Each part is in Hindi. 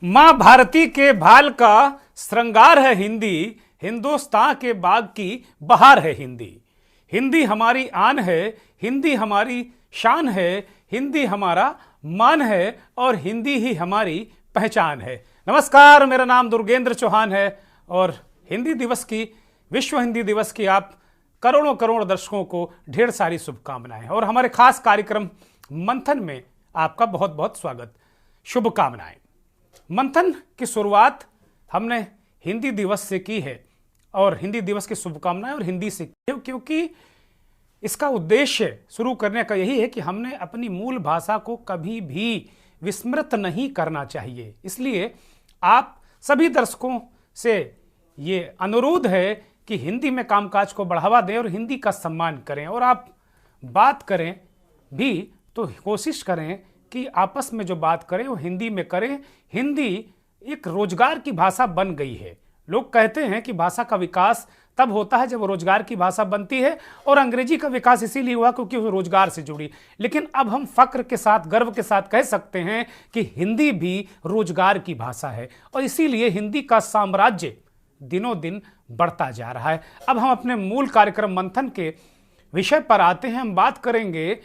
माँ भारती के भाल का श्रृंगार है हिंदी, हिंदुस्तान के बाग की बहार है हिंदी। हिंदी हमारी आन है, हिंदी हमारी शान है, हिंदी हमारा मान है और हिंदी ही हमारी पहचान है। नमस्कार, मेरा नाम दुर्गेंद्र चौहान है और हिंदी दिवस की, विश्व हिंदी दिवस की आप करोड़ों करोड़ दर्शकों को ढेर सारी शुभकामनाएं और हमारे खास कार्यक्रम मंथन में आपका बहुत बहुत स्वागत, शुभकामनाएं। मंथन की शुरुआत हमने हिंदी दिवस से की है और हिंदी दिवस की शुभकामनाएं और हिंदी से की है, क्योंकि इसका उद्देश्य शुरू करने का यही है कि हमने अपनी मूल भाषा को कभी भी विस्मृत नहीं करना चाहिए। इसलिए आप सभी दर्शकों से ये अनुरोध है कि हिंदी में कामकाज को बढ़ावा दें और हिंदी का सम्मान करें, और आप बात करें भी तो कोशिश करें कि आपस में जो बात करें वो हिंदी में करें। हिंदी एक रोजगार की भाषा बन गई है। लोग कहते हैं कि भाषा का विकास तब होता है जब वो रोजगार की भाषा बनती है, और अंग्रेजी का विकास इसीलिए हुआ क्योंकि वो रोजगार से जुड़ी। लेकिन अब हम फक्र के साथ, गर्व के साथ कह सकते हैं कि हिंदी भी रोजगार की भाषा है और इसीलिए हिंदी का साम्राज्य दिनों दिन बढ़ता जा रहा है। अब हम अपने मूल कार्यक्रम मंथन के विषय पर आते हैं। हम बात करेंगे,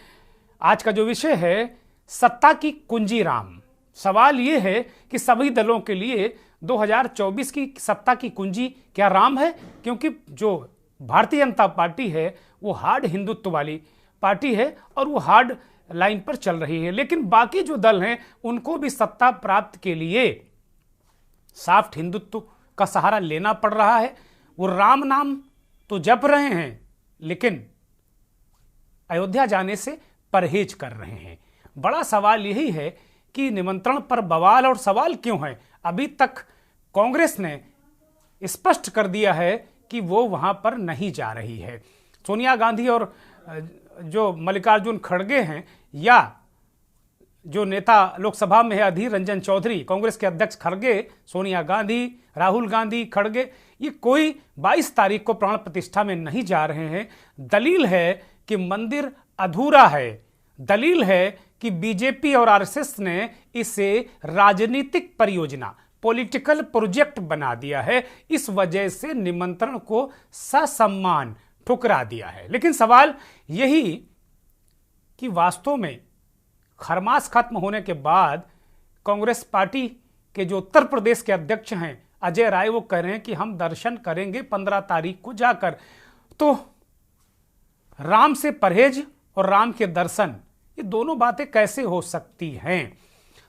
आज का जो विषय है सत्ता की कुंजी राम। सवाल ये है कि सभी दलों के लिए 2024 की सत्ता की कुंजी क्या राम है? क्योंकि जो भारतीय जनता पार्टी है वो हार्ड हिंदुत्व वाली पार्टी है और वो हार्ड लाइन पर चल रही है, लेकिन बाकी जो दल हैं उनको भी सत्ता प्राप्त के लिए सॉफ्ट हिंदुत्व का सहारा लेना पड़ रहा है। वो राम नाम तो जप रहे हैं लेकिन अयोध्या जाने से परहेज कर रहे हैं। बड़ा सवाल यही है कि निमंत्रण पर बवाल, और सवाल क्यों है? अभी तक कांग्रेस ने स्पष्ट कर दिया है कि वो वहां पर नहीं जा रही है। सोनिया गांधी और जो मल्लिकार्जुन खड़गे हैं, या जो नेता लोकसभा में है अधीर रंजन चौधरी, कांग्रेस के अध्यक्ष खड़गे, सोनिया गांधी, राहुल गांधी, खड़गे, ये कोई 22 तारीख को प्राण प्रतिष्ठा में नहीं जा रहे हैं। दलील है कि मंदिर अधूरा है, दलील है कि बीजेपी और आरएसएस ने इसे राजनीतिक परियोजना, पॉलिटिकल प्रोजेक्ट बना दिया है। इस वजह से निमंत्रण को ससम्मान ठुकरा दिया है। लेकिन सवाल यही कि वास्तव में खरमास खत्म होने के बाद कांग्रेस पार्टी के जो उत्तर प्रदेश के अध्यक्ष हैं अजय राय, वो कह रहे हैं कि हम दर्शन करेंगे 15 तारीख को जाकर। तो राम से परहेज और राम के दर्शन, ये दोनों बातें कैसे हो सकती हैं?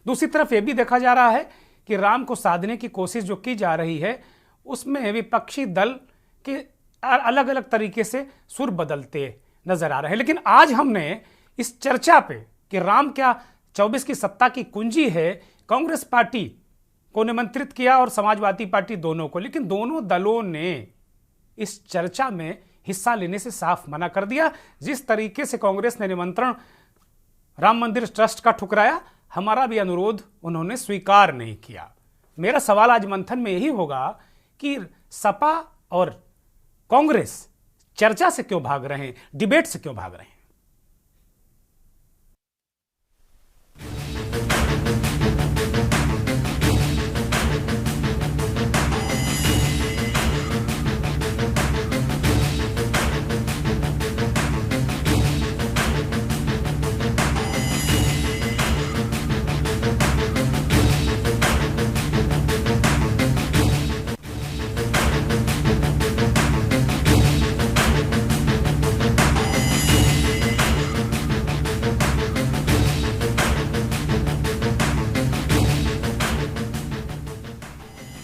दूसरी तरफ यह भी देखा जा रहा है कि राम को साधने की कोशिश जो की जा रही है उसमें विपक्षी दल के अलग अलग तरीके से सुर बदलते नजर आ रहे हैं। लेकिन आज हमने इस चर्चा पे कि राम क्या 24 की सत्ता की कुंजी है, कांग्रेस पार्टी को निमंत्रित किया और समाजवादी पार्टी, दोनों को, लेकिन दोनों दलों ने इस चर्चा में हिस्सा लेने से साफ मना कर दिया। जिस तरीके से कांग्रेस ने निमंत्रण राम मंदिर ट्रस्ट का ठुकराया, हमारा भी अनुरोध उन्होंने स्वीकार नहीं किया। मेरा सवाल आज मंथन में यही होगा कि सपा और कांग्रेस चर्चा से क्यों भाग रहे हैं, डिबेट से क्यों भाग रहे हैं?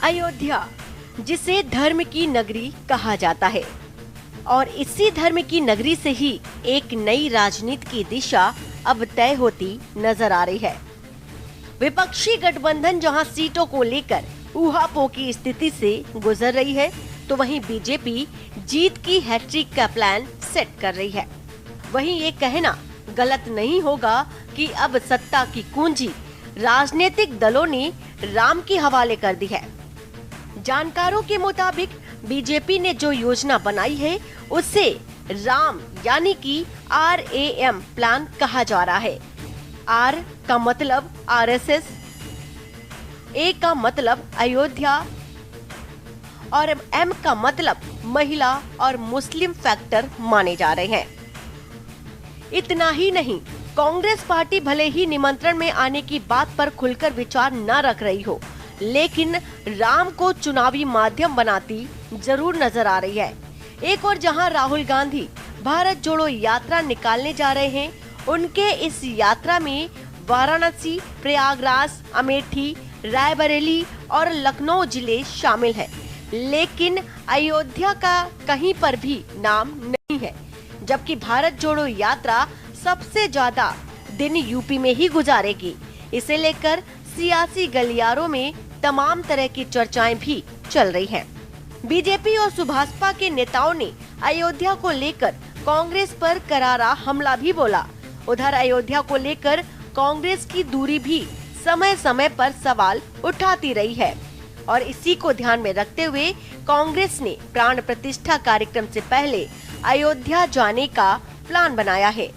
अयोध्या, जिसे धर्म की नगरी कहा जाता है, और इसी धर्म की नगरी से ही एक नई राजनीति की दिशा अब तय होती नजर आ रही है। विपक्षी गठबंधन जहां सीटों को लेकर ऊहापोह की स्थिति से गुजर रही है, तो वहीं बीजेपी जीत की हैट्रिक का प्लान सेट कर रही है। वहीं ये कहना गलत नहीं होगा कि अब सत्ता की कुंजी राजनीतिक दलों ने राम के हवाले कर दी है। जानकारों के मुताबिक बीजेपी ने जो योजना बनाई है उसे राम यानी कि RAM प्लान कहा जा रहा है। आर का मतलब आरएसएस, ए का मतलब अयोध्या और एम का मतलब महिला और मुस्लिम फैक्टर माने जा रहे हैं। इतना ही नहीं, कांग्रेस पार्टी भले ही निमंत्रण में आने की बात पर खुलकर विचार न रख रही हो, लेकिन राम को चुनावी माध्यम बनाती जरूर नजर आ रही है। एक और जहां राहुल गांधी भारत जोड़ो यात्रा निकालने जा रहे हैं, उनके इस यात्रा में वाराणसी, प्रयागराज, अमेठी, रायबरेली और लखनऊ जिले शामिल हैं, लेकिन अयोध्या का कहीं पर भी नाम नहीं है। जबकि भारत जोड़ो यात्रा सबसे ज्यादा दिन यूपी में ही गुजारेगी। इसे लेकर सियासी गलियारों में तमाम तरह की चर्चाएं भी चल रही हैं। बीजेपी और सुभाषपा के नेताओं ने अयोध्या को लेकर कांग्रेस पर करारा हमला भी बोला। उधर अयोध्या को लेकर कांग्रेस की दूरी भी समय समय पर सवाल उठाती रही है और इसी को ध्यान में रखते हुए कांग्रेस ने प्राण प्रतिष्ठा कार्यक्रम से पहले अयोध्या जाने का प्लान बनाया है।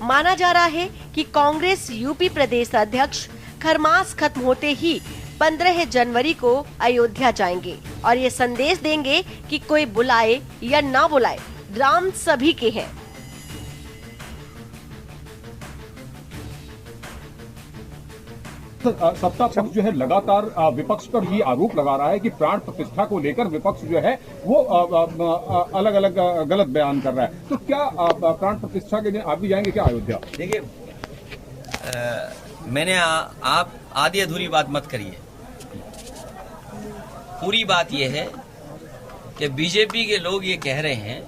माना जा रहा है कि कांग्रेस यूपी प्रदेश अध्यक्ष खरमास खत्म होते ही 15 जनवरी को अयोध्या जाएंगे और ये संदेश देंगे कि कोई बुलाए या ना बुलाए, राम सभी के हैं। सत्ता पक्ष जो है लगातार विपक्ष पर ये आरोप लगा रहा है कि प्राण प्रतिष्ठा को लेकर विपक्ष जो है वो अलग अलग गलत बयान कर रहा है। तो क्या प्राण प्रतिष्ठा के दिन आप भी जाएंगे क्या अयोध्या? देखिए, मैंने आप आधी अधूरी बात मत करिए। पूरी बात यह है कि बीजेपी के लोग ये कह रहे हैं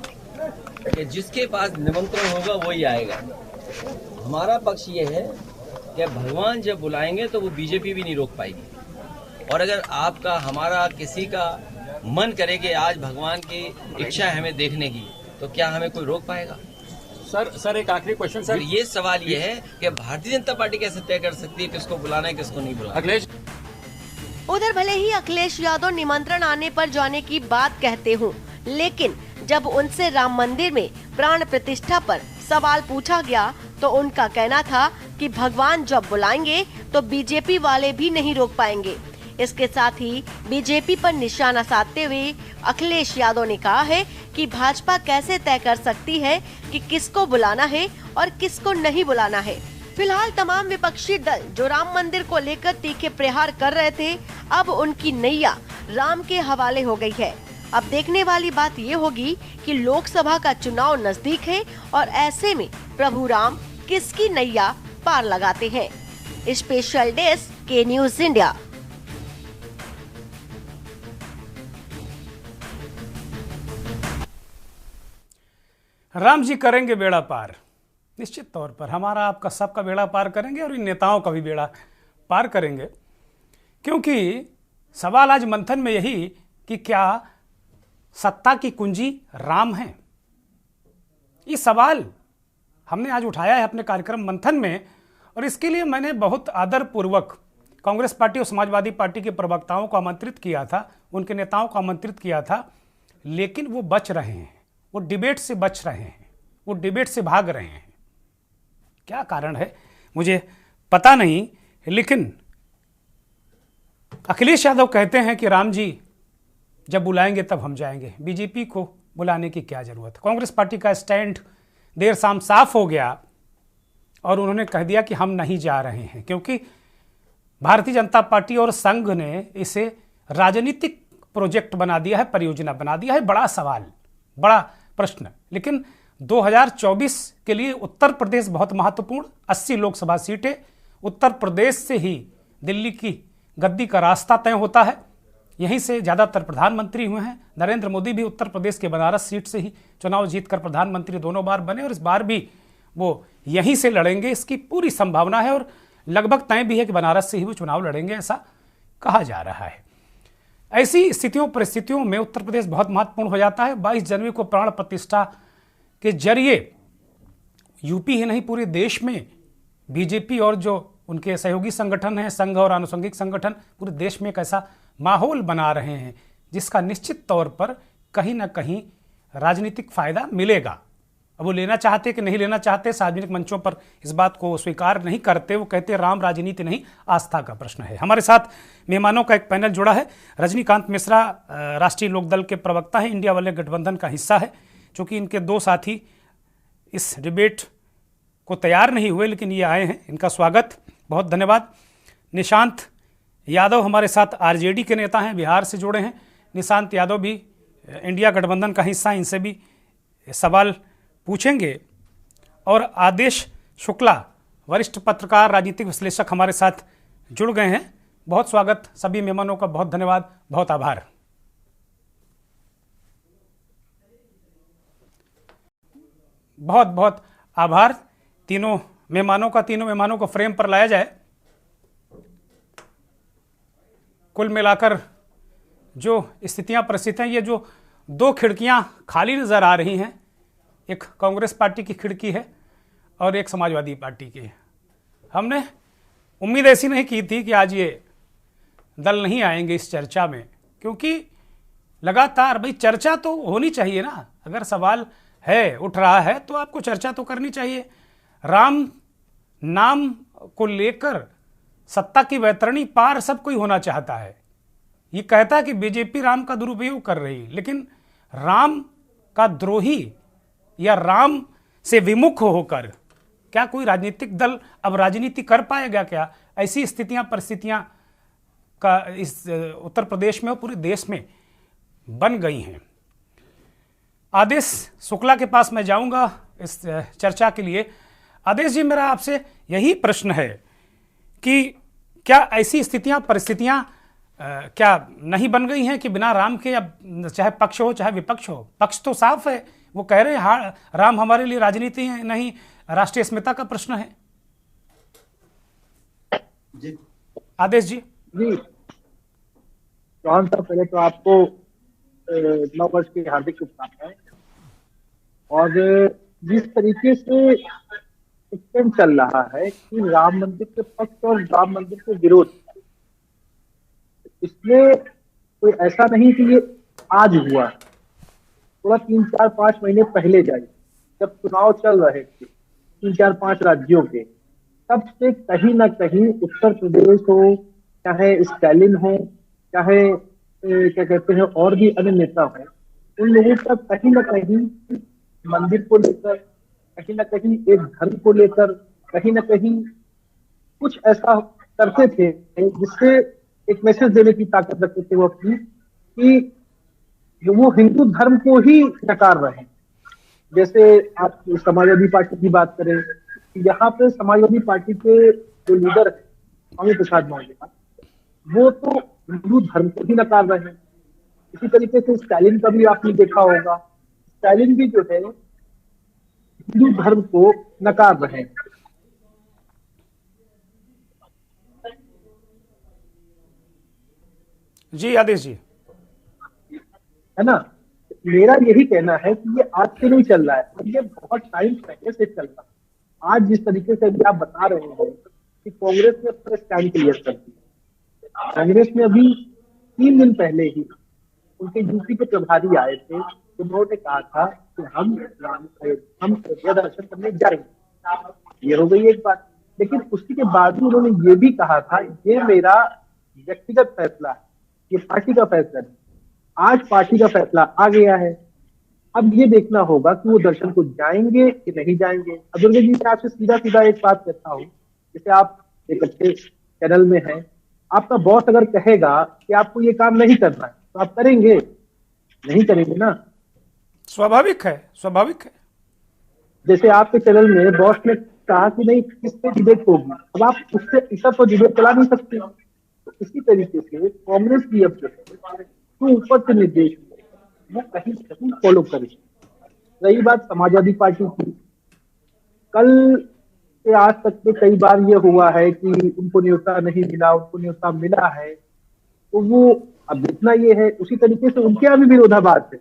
कि जिसके पास निमंत्रण होगा वही आएगा। हमारा पक्ष ये है कि भगवान जब बुलाएंगे तो वो बीजेपी भी नहीं रोक पाएगी। और अगर आपका हमारा किसी का मन करे कि आज भगवान की इच्छा है हमें देखने की, तो क्या हमें कोई रोक पाएगा? सर एक आखिरी क्वेश्चन सर। ये सवाल ये है कि भारतीय जनता पार्टी कैसे तय कर सकती है किसको बुलाना है किसको नहीं बुलाना। अखिलेश, उधर भले ही अखिलेश यादव निमंत्रण आने पर जाने की बात कहते हूँ, लेकिन जब उनसे राम मंदिर में प्राण प्रतिष्ठा पर सवाल पूछा गया तो उनका कहना था कि भगवान जब बुलाएंगे तो बीजेपी वाले भी नहीं रोक पाएंगे। इसके साथ ही बीजेपी पर निशाना साधते हुए अखिलेश यादव ने कहा है कि भाजपा कैसे तय कर सकती है कि किसको बुलाना है और किसको नहीं बुलाना है। फिलहाल तमाम विपक्षी दल जो राम मंदिर को लेकर तीखे प्रहार कर रहे थे, अब उनकी नैया राम के हवाले हो गई है। अब देखने वाली बात ये होगी कि लोकसभा का चुनाव नजदीक है और ऐसे में प्रभु राम किसकी नैया पार लगाते हैं। स्पेशल डेस्क के न्यूज इंडिया। राम जी करेंगे बेड़ा पार, निश्चित तौर पर हमारा आपका सबका बेड़ा पार करेंगे और इन नेताओं का भी बेड़ा पार करेंगे। क्योंकि सवाल आज मंथन में यही कि क्या सत्ता की कुंजी राम है। ये सवाल हमने आज उठाया है अपने कार्यक्रम मंथन में और इसके लिए मैंने बहुत आदरपूर्वक कांग्रेस पार्टी और समाजवादी पार्टी के प्रवक्ताओं को आमंत्रित किया था, उनके नेताओं को आमंत्रित किया था, लेकिन वो बच रहे हैं, वो डिबेट से बच रहे हैं, वो डिबेट से भाग रहे हैं। क्या कारण है मुझे पता नहीं, लेकिन अखिलेश यादव कहते हैं कि राम जी जब बुलाएंगे तब हम जाएंगे, बीजेपी को बुलाने की क्या जरूरत। कांग्रेस पार्टी का स्टैंड देर शाम साफ हो गया और उन्होंने कह दिया कि हम नहीं जा रहे हैं, क्योंकि भारतीय जनता पार्टी और संघ ने इसे राजनीतिक प्रोजेक्ट बना दिया है, परियोजना बना दिया है। बड़ा सवाल, बड़ा प्रश्न। लेकिन 2024 के लिए उत्तर प्रदेश बहुत महत्वपूर्ण, 80 लोकसभा सीटें, उत्तर प्रदेश से ही दिल्ली की गद्दी का रास्ता तय होता है। यहीं से ज़्यादातर प्रधानमंत्री हुए हैं। नरेंद्र मोदी भी उत्तर प्रदेश के बनारस सीट से ही चुनाव जीतकर प्रधानमंत्री दोनों बार बने और इस बार भी वो यहीं से लड़ेंगे, इसकी पूरी संभावना है और लगभग तय भी है कि बनारस से ही वो चुनाव लड़ेंगे, ऐसा कहा जा रहा है। ऐसी स्थितियों परिस्थितियों में उत्तर प्रदेश बहुत महत्वपूर्ण हो जाता है। 22 जनवरी को प्राण प्रतिष्ठा के जरिए यूपी ही नहीं पूरे देश में बीजेपी और जो उनके सहयोगी संगठन हैं, संघ और आनुषंगिक संगठन, पूरे देश में एक ऐसा माहौल बना रहे हैं जिसका निश्चित तौर पर कहीं ना कहीं राजनीतिक फायदा मिलेगा। अब वो लेना चाहते कि नहीं लेना चाहते, सार्वजनिक मंचों पर इस बात को स्वीकार नहीं करते। वो कहते राम राजनीति नहीं, आस्था का प्रश्न है। हमारे साथ मेहमानों का एक पैनल जुड़ा है। रजनीकांत मिश्रा राष्ट्रीय लोकदल के प्रवक्ता हैं, इंडिया वाले गठबंधन का हिस्सा है। चूंकि इनके दो साथी इस डिबेट को तैयार नहीं हुए, लेकिन ये आए हैं, इनका स्वागत, बहुत धन्यवाद। निशांत यादव हमारे साथ आरजेडी के नेता हैं, बिहार से जुड़े हैं। निशांत यादव भी इंडिया गठबंधन का हिस्सा, इनसे भी सवाल पूछेंगे। और आदेश शुक्ला वरिष्ठ पत्रकार, राजनीतिक विश्लेषक हमारे साथ जुड़ गए हैं। बहुत स्वागत सभी मेहमानों का, बहुत धन्यवाद, बहुत आभार। बहुत बहुत आभार तीनों मेहमानों को फ्रेम पर लाया जाए। कुल मिलाकर जो स्थितियां परिस्थितियां, ये जो दो खिड़कियां खाली नजर आ रही हैं, एक कांग्रेस पार्टी की खिड़की है और एक समाजवादी पार्टी की है। हमने उम्मीद ऐसी नहीं की थी कि आज ये दल नहीं आएंगे इस चर्चा में, क्योंकि लगातार भाई चर्चा तो होनी चाहिए ना। अगर सवाल है, उठ रहा है, तो आपको चर्चा तो करनी चाहिए। राम नाम को लेकर सत्ता की वैतरणी पार सब कोई होना चाहता है। ये कहता है कि बीजेपी राम का दुरुपयोग कर रही, लेकिन राम का द्रोही या राम से विमुख होकर क्या कोई राजनीतिक दल अब राजनीति कर पाएगा क्या? ऐसी स्थितियां परिस्थितियां का इस उत्तर प्रदेश में और पूरे देश में बन गई हैं। आदेश शुक्ला के पास मैं जाऊंगा इस चर्चा के लिए। आदेश जी, मेरा आपसे यही प्रश्न है कि क्या ऐसी स्थितियां परिस्थितियां क्या नहीं बन गई हैं कि बिना राम के, अब चाहे पक्ष हो चाहे विपक्ष हो, पक्ष तो साफ है, वो कह रहे हैं राम हमारे लिए राजनीति है नहीं, राष्ट्रीय अस्मिता का प्रश्न है। जी आदेश जी। जी चौहान साहब, पहले तो आपको नव वर्ष की हार्दिक शुभकामनाएं। और जिस तरीके से सिस्टम चल रहा है कि राम मंदिर के पक्ष और राम मंदिर के विरोध, इसमें कोई ऐसा नहीं कि ये आज हुआ, थोड़ा 3-4-5 महीने पहले जाइए, जब चुनाव चल रहे थे 3-4-5 राज्यों के, तब से कहीं ना कहीं उत्तर प्रदेश हो, चाहे स्टालिन हो, चाहे क्या कहते हैं और भी अन्य नेता हैं, उन लोगों का कहीं ना कहीं मंदिर को लेकर, कहीं ना कहीं एक धर्म को लेकर, कहीं ना कहीं कुछ ऐसा करते थे जिससे एक मैसेज देने की ताकत रखते थे वो अपनी, कि वो हिंदू धर्म को ही नकार रहे हैं। जैसे आप समाजवादी पार्टी की बात करें, यहाँ पे समाजवादी पार्टी के जो लीडर है स्वामी प्रसाद मौर्य, वो तो हिंदू धर्म को ही नकार रहे हैं। इसी तरीके से स्टालिन का भी आपने देखा होगा, स्टालिन भी जो है हिंदू धर्म को नकार रहे हैं। जी आदेश जी, है ना। मेरा यही कहना है कि ये आज से नहीं चल रहा है, ये बहुत टाइम पहले से चल रहा है। आज जिस तरीके से अभी आप बता रहे हैं कि कांग्रेस ने अपना स्टैंड क्लियर कर दिया, कांग्रेस ने अभी 3 दिन पहले ही उनके यूपी के प्रभारी आए थे, उन्होंने कहा था कि हम अयोध्या दर्शन करने जाएंगे। ये हो गई एक बात, लेकिन उसी के बाद ही उन्होंने ये भी कहा था ये मेरा व्यक्तिगत फैसला है, ये पार्टी का फैसला नहीं। आज पार्टी का फैसला आ गया है, अब ये देखना होगा कि वो दर्शन को जाएंगे कि नहीं जाएंगे। दुर्गे जी, मैं आपसे सीधा सीधा एक बात कहता हूँ, जैसे आप एक अच्छे चैनल में हैं, आपका बॉस अगर कहेगा कि आपको ये काम नहीं करना है तो आप करेंगे? नहीं करेंगे ना। स्वाभाविक है, स्वाभाविक है। जैसे आपके चैनल में बॉस ने कहा कि नहीं किस पे डिबेट होगी, अब आप उससे इस पर डिबेट चला नहीं सकते। तो इसी तरीके से कांग्रेस की अब तो ऊपर से निर्देश वो कहीं कहीं फॉलो करे। रही बात समाजवादी पार्टी की, कल से आज तक में कई बार ये हुआ है कि उनको न्योता नहीं मिला, उनको न्योता मिला है, तो वो अब जितना ये है उसी तरीके से उनके यहाँ भी विरोधाभास है।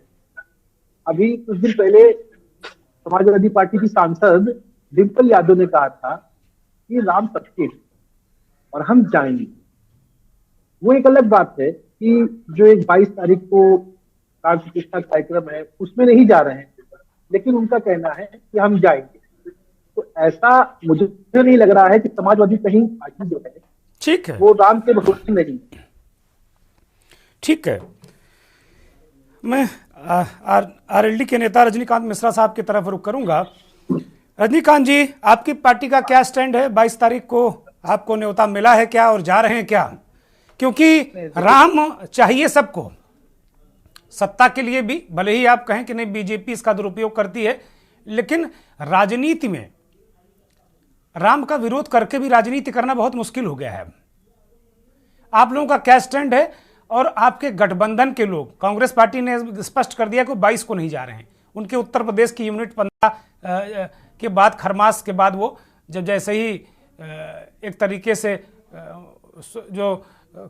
अभी कुछ दिन पहले समाजवादी पार्टी की सांसद डिम्पल यादव ने कहा था कि राम सबके और हम जाएंगे। वो एक अलग बात है कि जो एक 22 तारीख को प्राण प्रतिष्ठा कार्यक्रम है उसमें नहीं जा रहे हैं, लेकिन उनका कहना है कि हम जाएंगे। तो ऐसा मुझे नहीं लग रहा है कि समाजवादी कहीं पार्टी जो है ठीक है, वो राम के भरोसे नहीं। ठीक है। मैं आरएलडी के नेता रजनीकांत मिश्रा साहब की तरफ रुख करूंगा। रजनीकांत जी, आपकी पार्टी का क्या स्टैंड है? 22 तारीख को आपको न्योता मिला है क्या और जा रहे हैं क्या? क्योंकि राम चाहिए सबको, सत्ता के लिए भी, भले ही आप कहें कि नहीं बीजेपी इसका दुरुपयोग करती है, लेकिन राजनीति में राम का विरोध करके भी राजनीति करना बहुत मुश्किल हो गया है। आप लोगों का क्या स्टैंड है? और आपके गठबंधन के लोग, कांग्रेस पार्टी ने स्पष्ट कर दिया कि 22 को नहीं जा रहे हैं। उनके उत्तर प्रदेश की यूनिट 15 के बाद, खरमास के बाद, वो जब जैसे ही एक तरीके से जो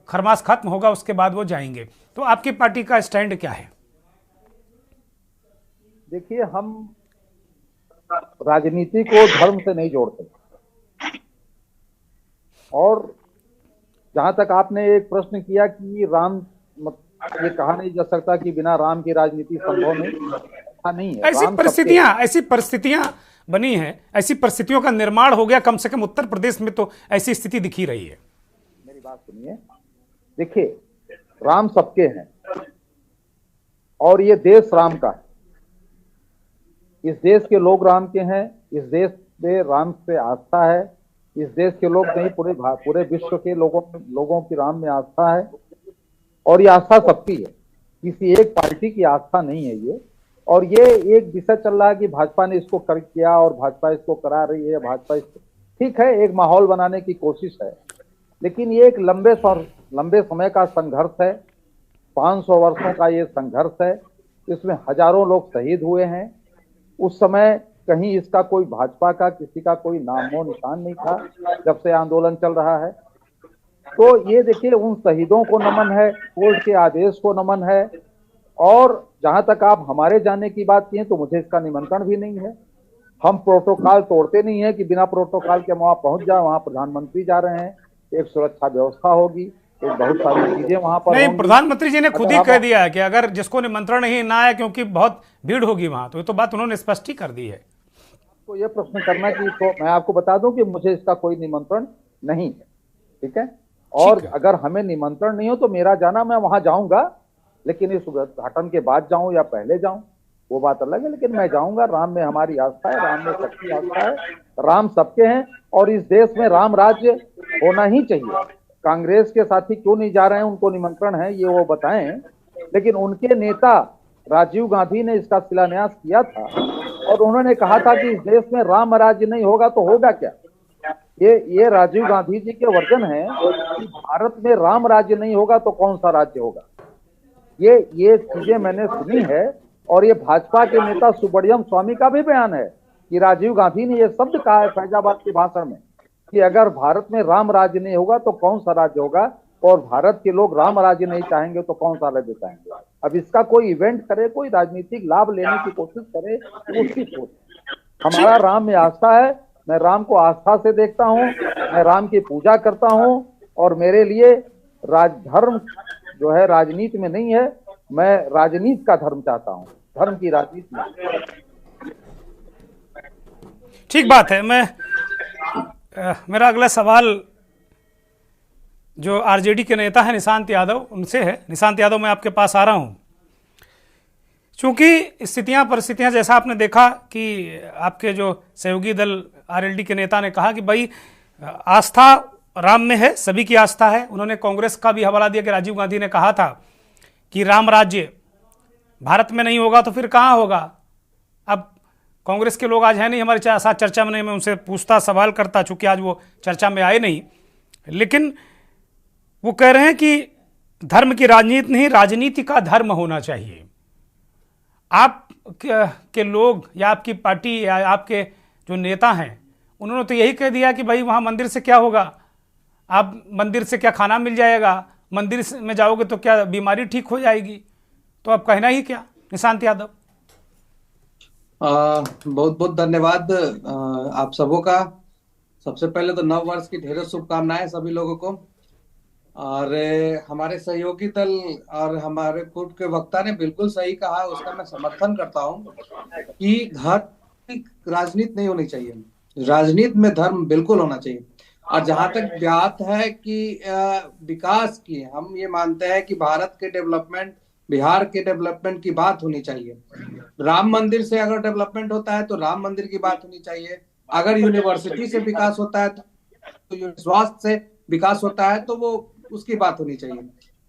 खरमास खत्म होगा उसके बाद वो जाएंगे। तो आपकी पार्टी का स्टैंड क्या है? देखिए, हम राजनीति को धर्म से नहीं जोड़ते, और जहां तक आपने एक प्रश्न किया कि राम, ये कहा नहीं जा सकता कि बिना राम की राजनीति संभव नहीं, ऐसा नहीं है। ऐसी परिस्थितियां बनी हैं, ऐसी परिस्थितियों का निर्माण हो गया, कम से कम उत्तर प्रदेश में तो ऐसी स्थिति दिखी रही है। मेरी बात सुनिए, देखिए, राम सबके हैं और ये देश राम का है। इस देश के लोग राम के हैं, इस देश में राम से आस्था है। इस देश के लोग नहीं, पूरे विश्व के लोगों की राम में आस्था है, और ये आस्था सबकी है, किसी एक पार्टी की आस्था नहीं है ये। और ये एक विषय चल रहा है कि भाजपा ने इसको कर किया और भाजपा इसको करा रही है, भाजपा इसको, ठीक है, एक माहौल बनाने की कोशिश है, लेकिन ये एक लंबे समय का संघर्ष है। 500 वर्षों का ये संघर्ष है, इसमें हजारों लोग शहीद हुए हैं। उस समय कहीं इसका कोई भाजपा का किसी का कोई नामो निशान नहीं था जब से आंदोलन चल रहा है। तो ये देखिए, उन शहीदों को नमन है, कोर्ट के आदेश को नमन है। और जहां तक आप हमारे जाने की बात की है, तो मुझे इसका निमंत्रण भी नहीं है। हम प्रोटोकॉल तोड़ते नहीं है कि बिना प्रोटोकॉल के वहां पहुंच जाए। वहां प्रधानमंत्री जा रहे हैं, एक सुरक्षा व्यवस्था होगी, एक बहुत सारी चीजें वहां पर नहीं, प्रधानमंत्री जी ने खुद ही कह दिया है कि अगर जिसको निमंत्रण नहीं ना आए क्योंकि बहुत भीड़ होगी वहां, तो ये तो बात उन्होंने स्पष्ट ही कर दी है। तो ये प्रश्न करना कि, तो मैं आपको बता दूं कि मुझे इसका कोई निमंत्रण नहीं है, ठीक है। और अगर हमें निमंत्रण नहीं हो तो मेरा जाना, मैं वहां जाऊंगा, लेकिन इस उद्घाटन के बाद जाऊं या पहले जाऊं वो बात अलग है, लेकिन मैं जाऊंगा। राम में हमारी आस्था है, राम में सबकी आस्था है, राम सबके हैं, और इस देश में राम राज्य होना ही चाहिए। कांग्रेस के साथी क्यों नहीं जा रहे हैं, उनको निमंत्रण है, ये वो बताएं। लेकिन उनके नेता राजीव गांधी ने इसका शिलान्यास किया था, और उन्होंने कहा था कि इस देश में राम राज्य नहीं होगा तो होगा क्या। ये राजीव गांधी जी के वर्जन है कि भारत में राम राज्य नहीं होगा तो कौन सा राज्य होगा। ये चीजें मैंने सुनी है, और ये भाजपा के नेता सुब्रमण्यम स्वामी का भी बयान है कि राजीव गांधी ने ये शब्द कहा है फैजाबाद के भाषण में कि अगर भारत में राम राज्य नहीं होगा तो कौन सा राज्य होगा, और भारत के लोग राम राज्य नहीं चाहेंगे तो कौन सा राज्य चाहेंगे। अब इसका कोई इवेंट करे, कोई राजनीतिक लाभ लेने की कोशिश करे, उसकी सोच। हमारा राम में आस्था है, मैं राम को आस्था से देखता हूँ, मैं राम की पूजा करता हूँ, और मेरे लिए धर्म जो है राजनीति में नहीं है, मैं राजनीति का धर्म चाहता हूँ, धर्म की राजनीति में। ठीक बात है। मेरा अगला सवाल जो आरजेडी के नेता है निशांत यादव, उनसे है। निशांत यादव, मैं आपके पास आ रहा हूं, चूंकि परिस्थितियां जैसा आपने देखा कि आपके जो सहयोगी दल आरएलडी के नेता ने कहा कि भाई आस्था राम में है, सभी की आस्था है। उन्होंने कांग्रेस का भी हवाला दिया कि राजीव गांधी ने कहा था कि राम राज्य भारत में नहीं होगा तो फिर कहाँ होगा। अब कांग्रेस के लोग आज है नहीं हमारे साथ चर्चा में, नहीं, मैं उनसे पूछता, सवाल करता, चूंकि आज वो चर्चा में आए नहीं, लेकिन वो कह रहे हैं कि धर्म की राजनीति नहीं, राजनीति का धर्म होना चाहिए। आप के लोग या आपकी पार्टी या आपके जो नेता हैं, उन्होंने तो यही कह दिया कि भाई वहाँ मंदिर से क्या होगा, आप मंदिर से क्या खाना मिल जाएगा, मंदिर में जाओगे तो क्या बीमारी ठीक हो जाएगी। तो अब कहना ही क्या, निशांत यादव? बहुत बहुत धन्यवाद आप सबों का। सबसे पहले तो नव वर्ष की ढेरों शुभकामनाएं सभी लोगों को। और हमारे सहयोगी दल और हमारे पूर्व के वक्ता ने बिल्कुल सही कहा, उसका मैं समर्थन करता हूँ कि धर्म की राजनीति नहीं होनी चाहिए। राजनीति में धर्म बिल्कुल होना चाहिए। और जहां तक बात है कि विकास की, हम ये मानते हैं कि भारत के डेवलपमेंट, बिहार के डेवलपमेंट की बात होनी चाहिए। राम मंदिर से अगर डेवलपमेंट होता है तो राम मंदिर की बात होनी चाहिए। अगर यूनिवर्सिटी से विकास होता है तो स्वास्थ्य से विकास होता है तो वो उसकी बात होनी चाहिए।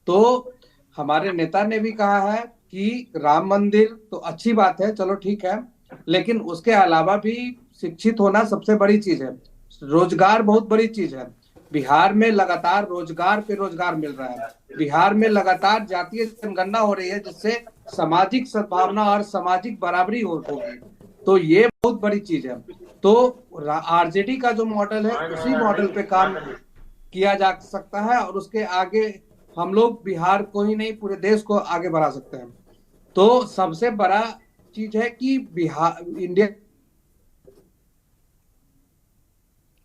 तो हमारे नेता ने भी कहा है कि राम मंदिर तो अच्छी बात है, चलो ठीक है, लेकिन उसके अलावा भी शिक्षित होना सबसे बड़ी चीज है। रोजगार बहुत बड़ी चीज है। बिहार में लगातार रोजगार पे रोजगार मिल रहा है। बिहार में लगातार जातीय जनगणना हो रही है, जिससे सामाजिक सद्भावना और सामाजिक बराबरी होगी। तो ये बहुत बड़ी चीज है। तो आरजेडी का जो मॉडल है उसी मॉडल पे काम किया जा सकता है और उसके आगे हम लोग बिहार को ही नहीं पूरे देश को आगे बढ़ा सकते हैं। तो सबसे बड़ा चीज है कि बिहार इंडिया।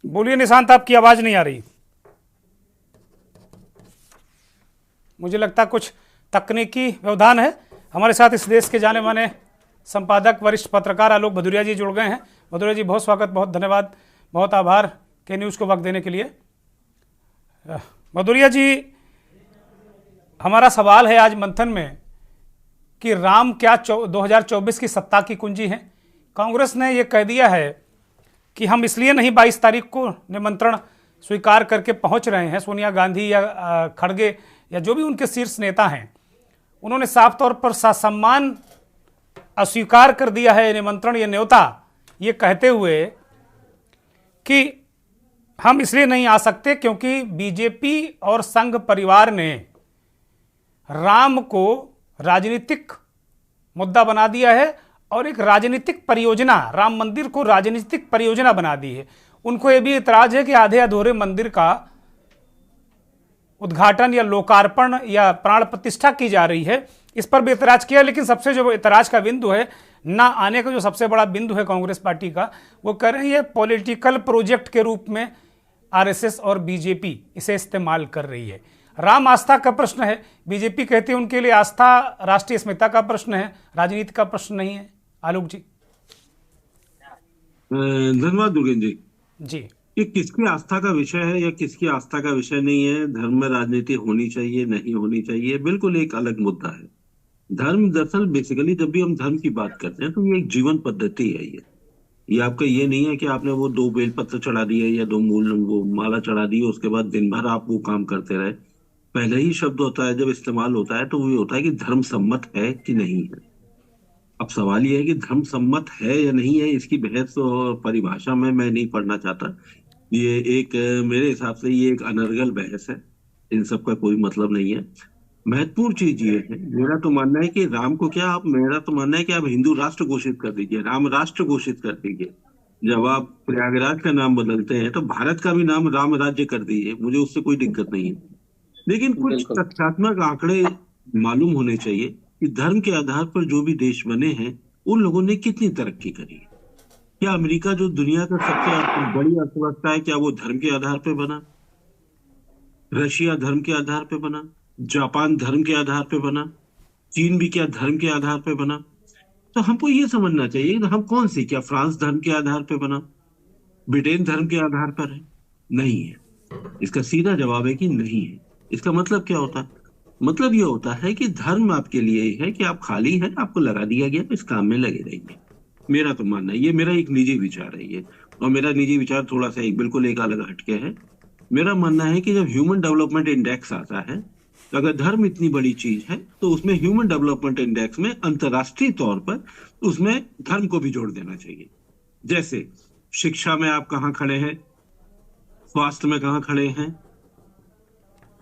बोलिए निशांत, आपकी आवाज नहीं आ रही। मुझे लगता कुछ तकनीकी व्यवधान है। हमारे साथ इस देश के जाने माने संपादक, वरिष्ठ पत्रकार आलोक भदौरिया जी जुड़ गए हैं। भदौरिया जी, बहुत स्वागत, बहुत धन्यवाद, बहुत आभार के न्यूज़ को वक्त देने के लिए। भदौरिया जी, हमारा सवाल है आज मंथन में कि राम क्या 2024 की सत्ता की कुंजी है। कांग्रेस ने यह कह दिया है कि हम इसलिए नहीं 22 तारीख को निमंत्रण स्वीकार करके पहुंच रहे हैं। सोनिया गांधी या खड़गे या जो भी उनके शीर्ष नेता हैं, उन्होंने साफ तौर पर ससम्मान अस्वीकार कर दिया है निमंत्रण, ये न्योता, ये कहते हुए कि हम इसलिए नहीं आ सकते क्योंकि बीजेपी और संघ परिवार ने राम को राजनीतिक मुद्दा बना दिया है और एक राजनीतिक परियोजना, राम मंदिर को राजनीतिक परियोजना बना दी है। उनको यह भी इतराज है कि आधे अधूरे मंदिर का उद्घाटन या लोकार्पण या प्राण प्रतिष्ठा की जा रही है, इस पर भी इतराज किया। लेकिन सबसे जो इतराज का बिंदु है, ना आने का जो सबसे बड़ा बिंदु है कांग्रेस पार्टी का, वो कह रहे हैं ये पॉलिटिकल प्रोजेक्ट के रूप में आरएसएस और बीजेपी इसे इस्तेमाल कर रही है। राम आस्था का प्रश्न है, बीजेपी कहती है उनके लिए आस्था राष्ट्रीय अस्मिता का प्रश्न है, राजनीति का प्रश्न नहीं है। आलोक जी। धन्यवाद दुर्गेन जी। जी, ये किसकी आस्था का विषय है या किसकी आस्था का विषय नहीं है। धर्म में राजनीति होनी चाहिए नहीं होनी चाहिए, बिल्कुल एक अलग मुद्दा है। धर्म दरअसल बेसिकली जब भी हम धर्म की बात करते हैं तो ये एक जीवन पद्धति है। ये आपका ये नहीं है कि आपने वो 2 बेलपत्र चढ़ा दिए या 2 मूल वो माला चढ़ा दी, उसके बाद दिन भर आप वो काम करते रहे। पहले ही शब्द होता है जब इस्तेमाल होता है तो वो ये होता है कि धर्म सम्मत है कि नहीं है। अब सवाल ये है कि धर्म सम्मत है या नहीं है, इसकी बहस और परिभाषा में मैं नहीं पढ़ना चाहता। ये एक मेरे हिसाब से ये एक अनर्गल बहस है, इन सब का कोई मतलब नहीं है। महत्वपूर्ण चीज ये है, मेरा तो मानना है कि राम को क्या, मेरा तो मानना है कि आप हिंदू राष्ट्र घोषित कर दीजिए, राम राष्ट्र घोषित कर दीजिए। जब आप प्रयागराज का नाम बदलते हैं तो भारत का भी नाम राम राज्य कर दीजिए, मुझे उससे कोई दिक्कत नहीं है। लेकिन कुछ तथ्यात्मक आंकड़े मालूम होने चाहिए कि धर्म के आधार पर जो भी देश बने हैं उन लोगों ने कितनी तरक्की करी है। क्या अमेरिका जो दुनिया का सबसे बड़ी अर्थव्यवस्था है, क्या वो धर्म के आधार पर बना? रशिया धर्म के आधार पर बना, जापान धर्म के आधार पर बना, चीन भी क्या धर्म के आधार पर बना? तो हमको ये समझना चाहिए कि हम कौन सी, क्या फ्रांस धर्म के आधार पर बना, ब्रिटेन धर्म के आधार पर है? नहीं है। इसका सीधा जवाब है कि नहीं है। इसका मतलब क्या होता है? मतलब ये होता है कि धर्म आपके लिए है कि आप खाली हैं, आपको लगा दिया गया, इस काम में लगे रहेंगे। मेरा तो मानना है, ये मेरा एक निजी विचार है ये, और मेरा निजी विचार थोड़ा सा बिल्कुल एक अलग हटके है। मेरा मानना है कि जब ह्यूमन डेवलपमेंट इंडेक्स आता है, तो अगर धर्म इतनी बड़ी चीज है तो उसमें ह्यूमन डेवलपमेंट इंडेक्स में अंतर्राष्ट्रीय तौर पर उसमें धर्म को भी जोड़ देना चाहिए। जैसे शिक्षा में आप कहाँ खड़े हैं, स्वास्थ्य में कहाँ खड़े हैं,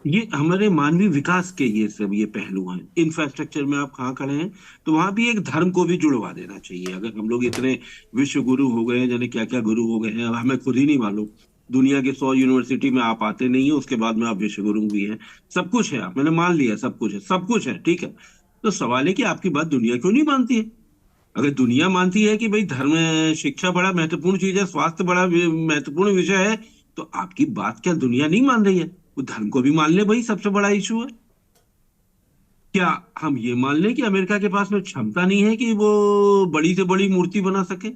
ये हमारे मानवीय विकास के ये सब ये पहलू हैं। इंफ्रास्ट्रक्चर में आप कहाँ खड़े हैं, तो वहां भी एक धर्म को भी जुड़वा देना चाहिए। अगर हम लोग इतने विश्व गुरु हो गए, जाने क्या क्या गुरु हो गए हैं, अब हमें खुद ही नहीं मालूम। दुनिया के 100 यूनिवर्सिटी में आप आते नहीं है, उसके बाद में आप विश्व गुरु भी हैं, सब कुछ है, आप मैंने मान लिया सब कुछ है, सब कुछ है, ठीक है। तो सवाल है कि आपकी बात दुनिया क्यों नहीं मानती है? अगर दुनिया मानती है कि भाई धर्म शिक्षा बड़ा महत्वपूर्ण चीज है, स्वास्थ्य बड़ा महत्वपूर्ण विषय है, तो आपकी बात क्या दुनिया नहीं मान रही है? वो धर्म को भी मान ले, भाई सबसे बड़ा इशू है। क्या हम ये मान लें कि अमेरिका के पास में क्षमता नहीं है कि वो बड़ी से बड़ी मूर्ति बना सके?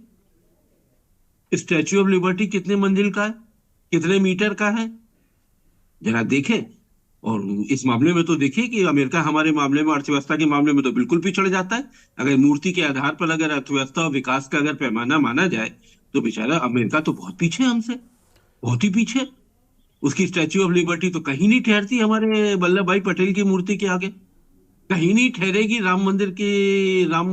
स्टैच्यू ऑफ लिबर्टी कितने मंजिल का है, कितने मीटर का है, जरा देखें। और इस मामले में तो देखिए कि अमेरिका हमारे मामले में, अर्थव्यवस्था के मामले में तो बिल्कुल पिछड़ जाता है। अगर मूर्ति के आधार पर अगर अर्थव्यवस्था और विकास का अगर पैमाना माना जाए तो बेचारा अमेरिका तो बहुत पीछे है हमसे, बहुत ही पीछे। उसकी स्टैच्यू ऑफ लिबर्टी तो कहीं नहीं ठहरती हमारे वल्लभ भाई पटेल की मूर्ति के आगे, कहीं नहीं ठहरेगी राम मंदिर की, राम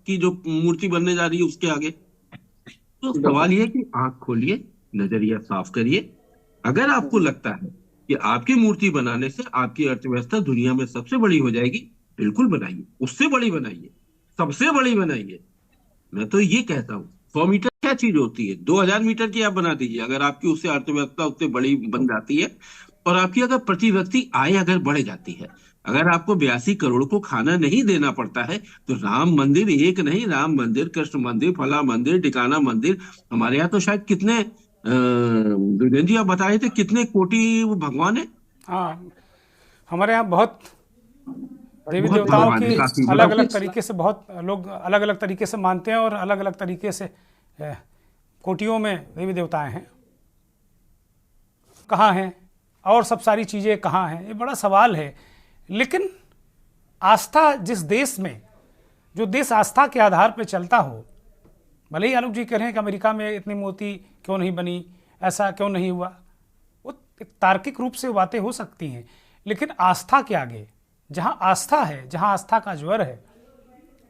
की जो मूर्ति बनने जा रही है उसके आगे। तो सवाल ये है कि आंख खोलिए, नजरिया साफ करिए। अगर आपको लगता है कि आपकी मूर्ति बनाने से आपकी अर्थव्यवस्था दुनिया में सबसे बड़ी हो जाएगी, बिल्कुल बनाइए, उससे बड़ी बनाइए, सबसे बड़ी बनाइए। मैं तो ये कहता हूँ 100 मीटर क्या चीज होती है, 2000 मीटर की आप बना दीजिए, अगर आपकी उससे अर्थव्यवस्था उससे बड़ी बन जाती है और आपकी अगर प्रति व्यक्ति आय अगर बढ़ जाती है, अगर आपको 82 करोड़ को खाना नहीं देना पड़ता है, तो राम मंदिर एक नहीं, राम मंदिर, कृष्ण मंदिर, फला मंदिर, टिकाना मंदिर, हमारे यहाँ तो शायद कितने दुर्गेंद्र जी आप बता रहे थे कितने कोटि भगवान है। हाँ, हमारे यहाँ बहुत देवी बहुत देवताओं भगवान है, की काफी अलग अलग तरीके से, बहुत लोग अलग अलग तरीके से मानते हैं और अलग अलग तरीके से कोटियों में देवी देवताएं हैं। कहाँ हैं और सब सारी चीज़ें कहाँ हैं, ये बड़ा सवाल है। लेकिन आस्था जिस देश में, जो देश आस्था के आधार पर चलता हो, भले ही आलोक जी कह रहे हैं कि अमेरिका में इतनी मूर्ति क्यों नहीं बनी, ऐसा क्यों नहीं हुआ, वो एक तार्किक रूप से बातें हो सकती हैं, लेकिन आस्था के आगे, जहाँ आस्था है, जहाँ आस्था का ज्वर है,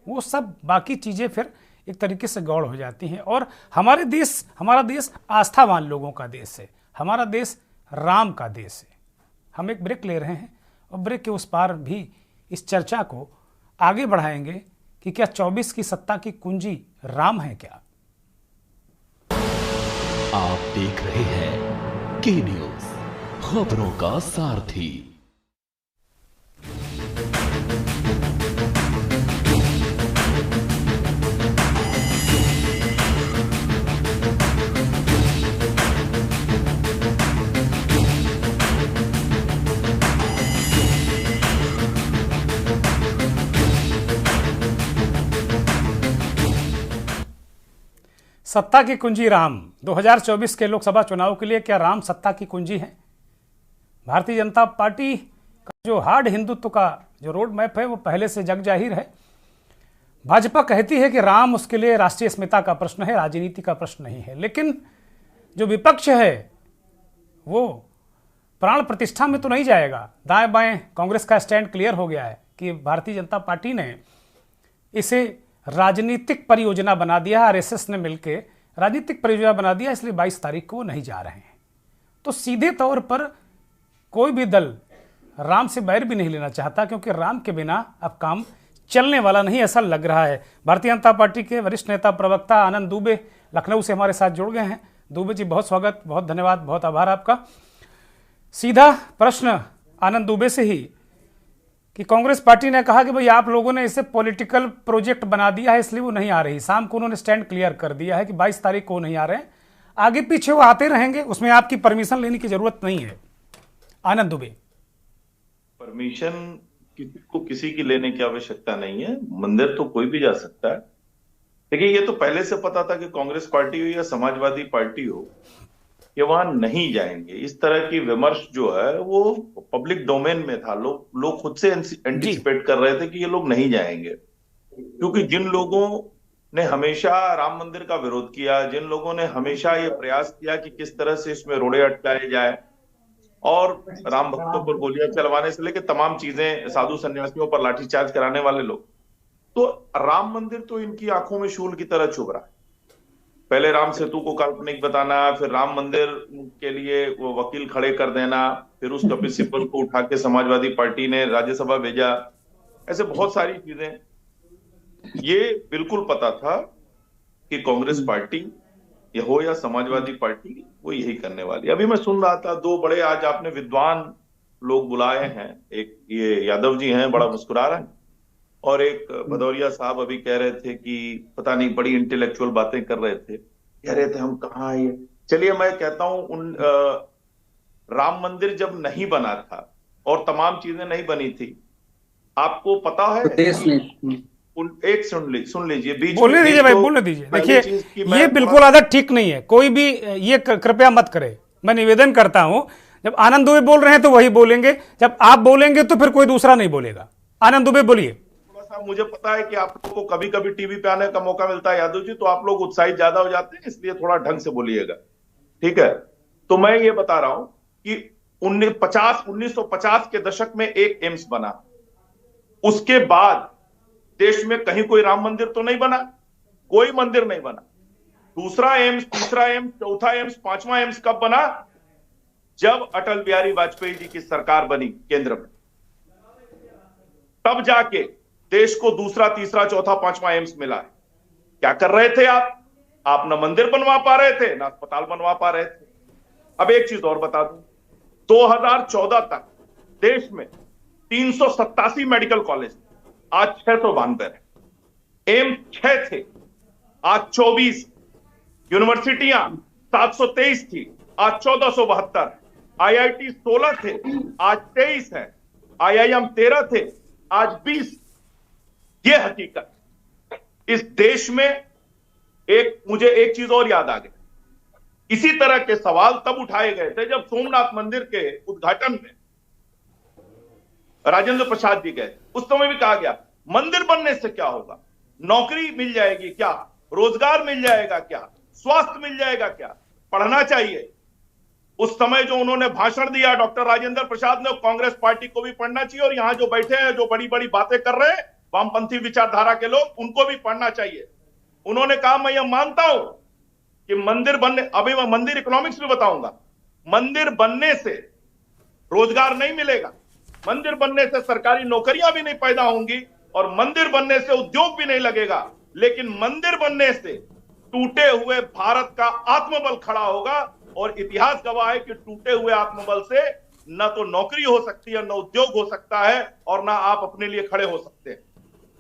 वो सब बाकी चीज़ें फिर एक तरीके से गौड़ हो जाती हैं। और हमारा देश आस्थावान लोगों का देश है, हमारा देश राम का देश है। हम एक ब्रेक ले रहे हैं और ब्रेक के उस पार भी इस चर्चा को आगे बढ़ाएंगे कि क्या 24 की सत्ता की कुंजी राम है क्या। आप देख रहे हैं के न्यूज, खबरों का सारथी। सत्ता की कुंजी राम, 2024 के लोकसभा चुनाव के लिए क्या राम सत्ता की कुंजी है? भारतीय जनता पार्टी का जो हार्ड हिंदुत्व का जो रोड मैप है वो पहले से जग जाहिर है। भाजपा कहती है कि राम उसके लिए राष्ट्रीय अस्मिता का प्रश्न है, राजनीति का प्रश्न नहीं है। लेकिन जो विपक्ष है वो प्राण प्रतिष्ठा में तो नहीं जाएगा। दाएं बाएं कांग्रेस का स्टैंड क्लियर हो गया है कि भारतीय जनता पार्टी ने इसे राजनीतिक परियोजना बना दिया, आरएसएस ने मिलकर राजनीतिक परियोजना बना दिया, इसलिए 22 तारीख को वो नहीं जा रहे हैं। तो सीधे तौर पर कोई भी दल राम से बैर भी नहीं लेना चाहता, क्योंकि राम के बिना अब काम चलने वाला नहीं, ऐसा लग रहा है। भारतीय जनता पार्टी के वरिष्ठ नेता प्रवक्ता आनंद दुबे लखनऊ से हमारे साथ जुड़ गए हैं। दुबे जी बहुत स्वागत, बहुत धन्यवाद, बहुत आभार आपका। सीधा प्रश्न आनंद दुबे से ही कि कांग्रेस पार्टी ने कहा कि भाई आप लोगों ने इसे पॉलिटिकल प्रोजेक्ट बना दिया है, इसलिए वो नहीं आ रही। शाम को उन्होंने स्टैंड क्लियर कर दिया है कि 22 तारीख को नहीं आ रहे हैं, आगे पीछे वो आते रहेंगे, उसमें आपकी परमिशन लेने की जरूरत नहीं है। आनंद दुबे, परमिशन किसी को किसी की लेने की आवश्यकता नहीं है, मंदिर तो कोई भी जा सकता है। देखिए, ये तो पहले से पता था कि कांग्रेस पार्टी हो या समाजवादी पार्टी हो, ये वहां नहीं जाएंगे। इस तरह की विमर्श जो है वो पब्लिक डोमेन में था, लोग खुद से एंटिसिपेट कर रहे थे कि ये लोग नहीं जाएंगे, क्योंकि जिन लोगों ने हमेशा राम मंदिर का विरोध किया, जिन लोगों ने हमेशा ये प्रयास किया कि किस तरह से इसमें रोड़े अटकाए जाए और राम भक्तों पर गोलियां चलवाने से लेकर तमाम चीजें, साधु सन्यासियों पर लाठीचार्ज कराने वाले लोग, तो राम मंदिर तो इनकी आंखों में शूल की तरह चुभ रहा है। पहले राम सेतु को काल्पनिक बताना, फिर राम मंदिर के लिए वो वकील खड़े कर देना, फिर उस कपिल सिब्बल को उठा के समाजवादी पार्टी ने राज्यसभा भेजा, ऐसे बहुत सारी चीजें। ये बिल्कुल पता था कि कांग्रेस पार्टी या हो या समाजवादी पार्टी वो यही करने वाली। अभी मैं सुन रहा था, दो बड़े आज आपने विद्वान लोग बुलाए हैं, एक ये यादव जी हैं, बड़ा मुस्कुरा रहे हैं, और एक भदौरिया साहब अभी कह रहे थे कि पता नहीं बड़ी इंटेलेक्चुअल बातें कर रहे थे, कह रहे थे हम कहाँ ये। चलिए मैं कहता हूं उन राम मंदिर जब नहीं बना था और तमाम चीजें नहीं बनी थी, आपको पता है देश में एक सुन लीजिए, बीच बोलने में दीजिए भाई, तो बोलने दीजिए। पहली देखिए, चीज की मैं ये बिल्कुल आदत ठीक नहीं है, कोई भी ये कृपया मत करे। मैं निवेदन करता हूं, जब आनंद दुबे बोल रहे हैं तो वही बोलेंगे, जब आप बोलेंगे तो फिर कोई दूसरा नहीं बोलेगा। आनंद दुबे बोलिए। थोड़ा सा मुझे पता है कि आप लोगों को कभी कभी टीवी पे आने का मौका मिलता है यादव जी, तो आप लोग उत्साहित ज्यादा हो जाते हैं, इसलिए थोड़ा ढंग से बोलिएगा, ठीक है। तो मैं ये बता रहा हूं कि 1950 के दशक में एक एम्स बना, उसके बाद देश में कहीं कोई राम मंदिर तो नहीं बना, कोई मंदिर नहीं बना। दूसरा एम्स, तीसरा एम्स, चौथा एम्स, पांचवा एम्स कब बना? जब अटल बिहारी वाजपेयी जी की सरकार बनी केंद्र में, तब जाके देश को दूसरा, तीसरा, चौथा, पांचवा एम्स मिला है। क्या कर रहे थे आप ना मंदिर बनवा पा रहे थे, ना अस्पताल बनवा पा रहे थे। अब एक चीज और बता दूं, 2014 तक देश में 387 मेडिकल कॉलेज, आज 692 है। एम्स 6 थे, आज 24। यूनिवर्सिटियां 723 थी, आज 1472। आईआईटी 16 थे, आज 23 है। आईआईएम 13 थे, आज 20। ये हकीकत इस देश में। मुझे एक चीज और याद आ गई, इसी तरह के सवाल तब उठाए गए थे जब सोमनाथ मंदिर के उद्घाटन में राजेंद्र प्रसाद जी गए। उस समय भी कहा गया मंदिर बनने से क्या होगा, नौकरी मिल जाएगी क्या, रोजगार मिल जाएगा क्या, स्वास्थ्य मिल जाएगा क्या, पढ़ना चाहिए। उस समय जो उन्होंने भाषण दिया डॉक्टर राजेंद्र प्रसाद ने, कांग्रेस पार्टी को भी पढ़ना चाहिए, और यहां जो बैठे हैं जो बड़ी बड़ी बातें कर रहे हैं वामपंथी विचारधारा के लोग, उनको भी पढ़ना चाहिए। उन्होंने कहा मैं यह मानता हूं कि मंदिर बनने, अभी मैं मंदिर इकोनॉमिक्स भी बताऊंगा, मंदिर बनने से रोजगार नहीं मिलेगा, मंदिर बनने से सरकारी नौकरियां भी नहीं पैदा होंगी, और मंदिर बनने से उद्योग भी नहीं लगेगा, लेकिन मंदिर बनने से टूटे हुए भारत का आत्मबल खड़ा होगा। और इतिहास गवाह है कि टूटे हुए आत्मबल से न तो नौकरी हो सकती है, न उद्योग हो सकता है, और ना आप अपने लिए खड़े हो सकते हैं।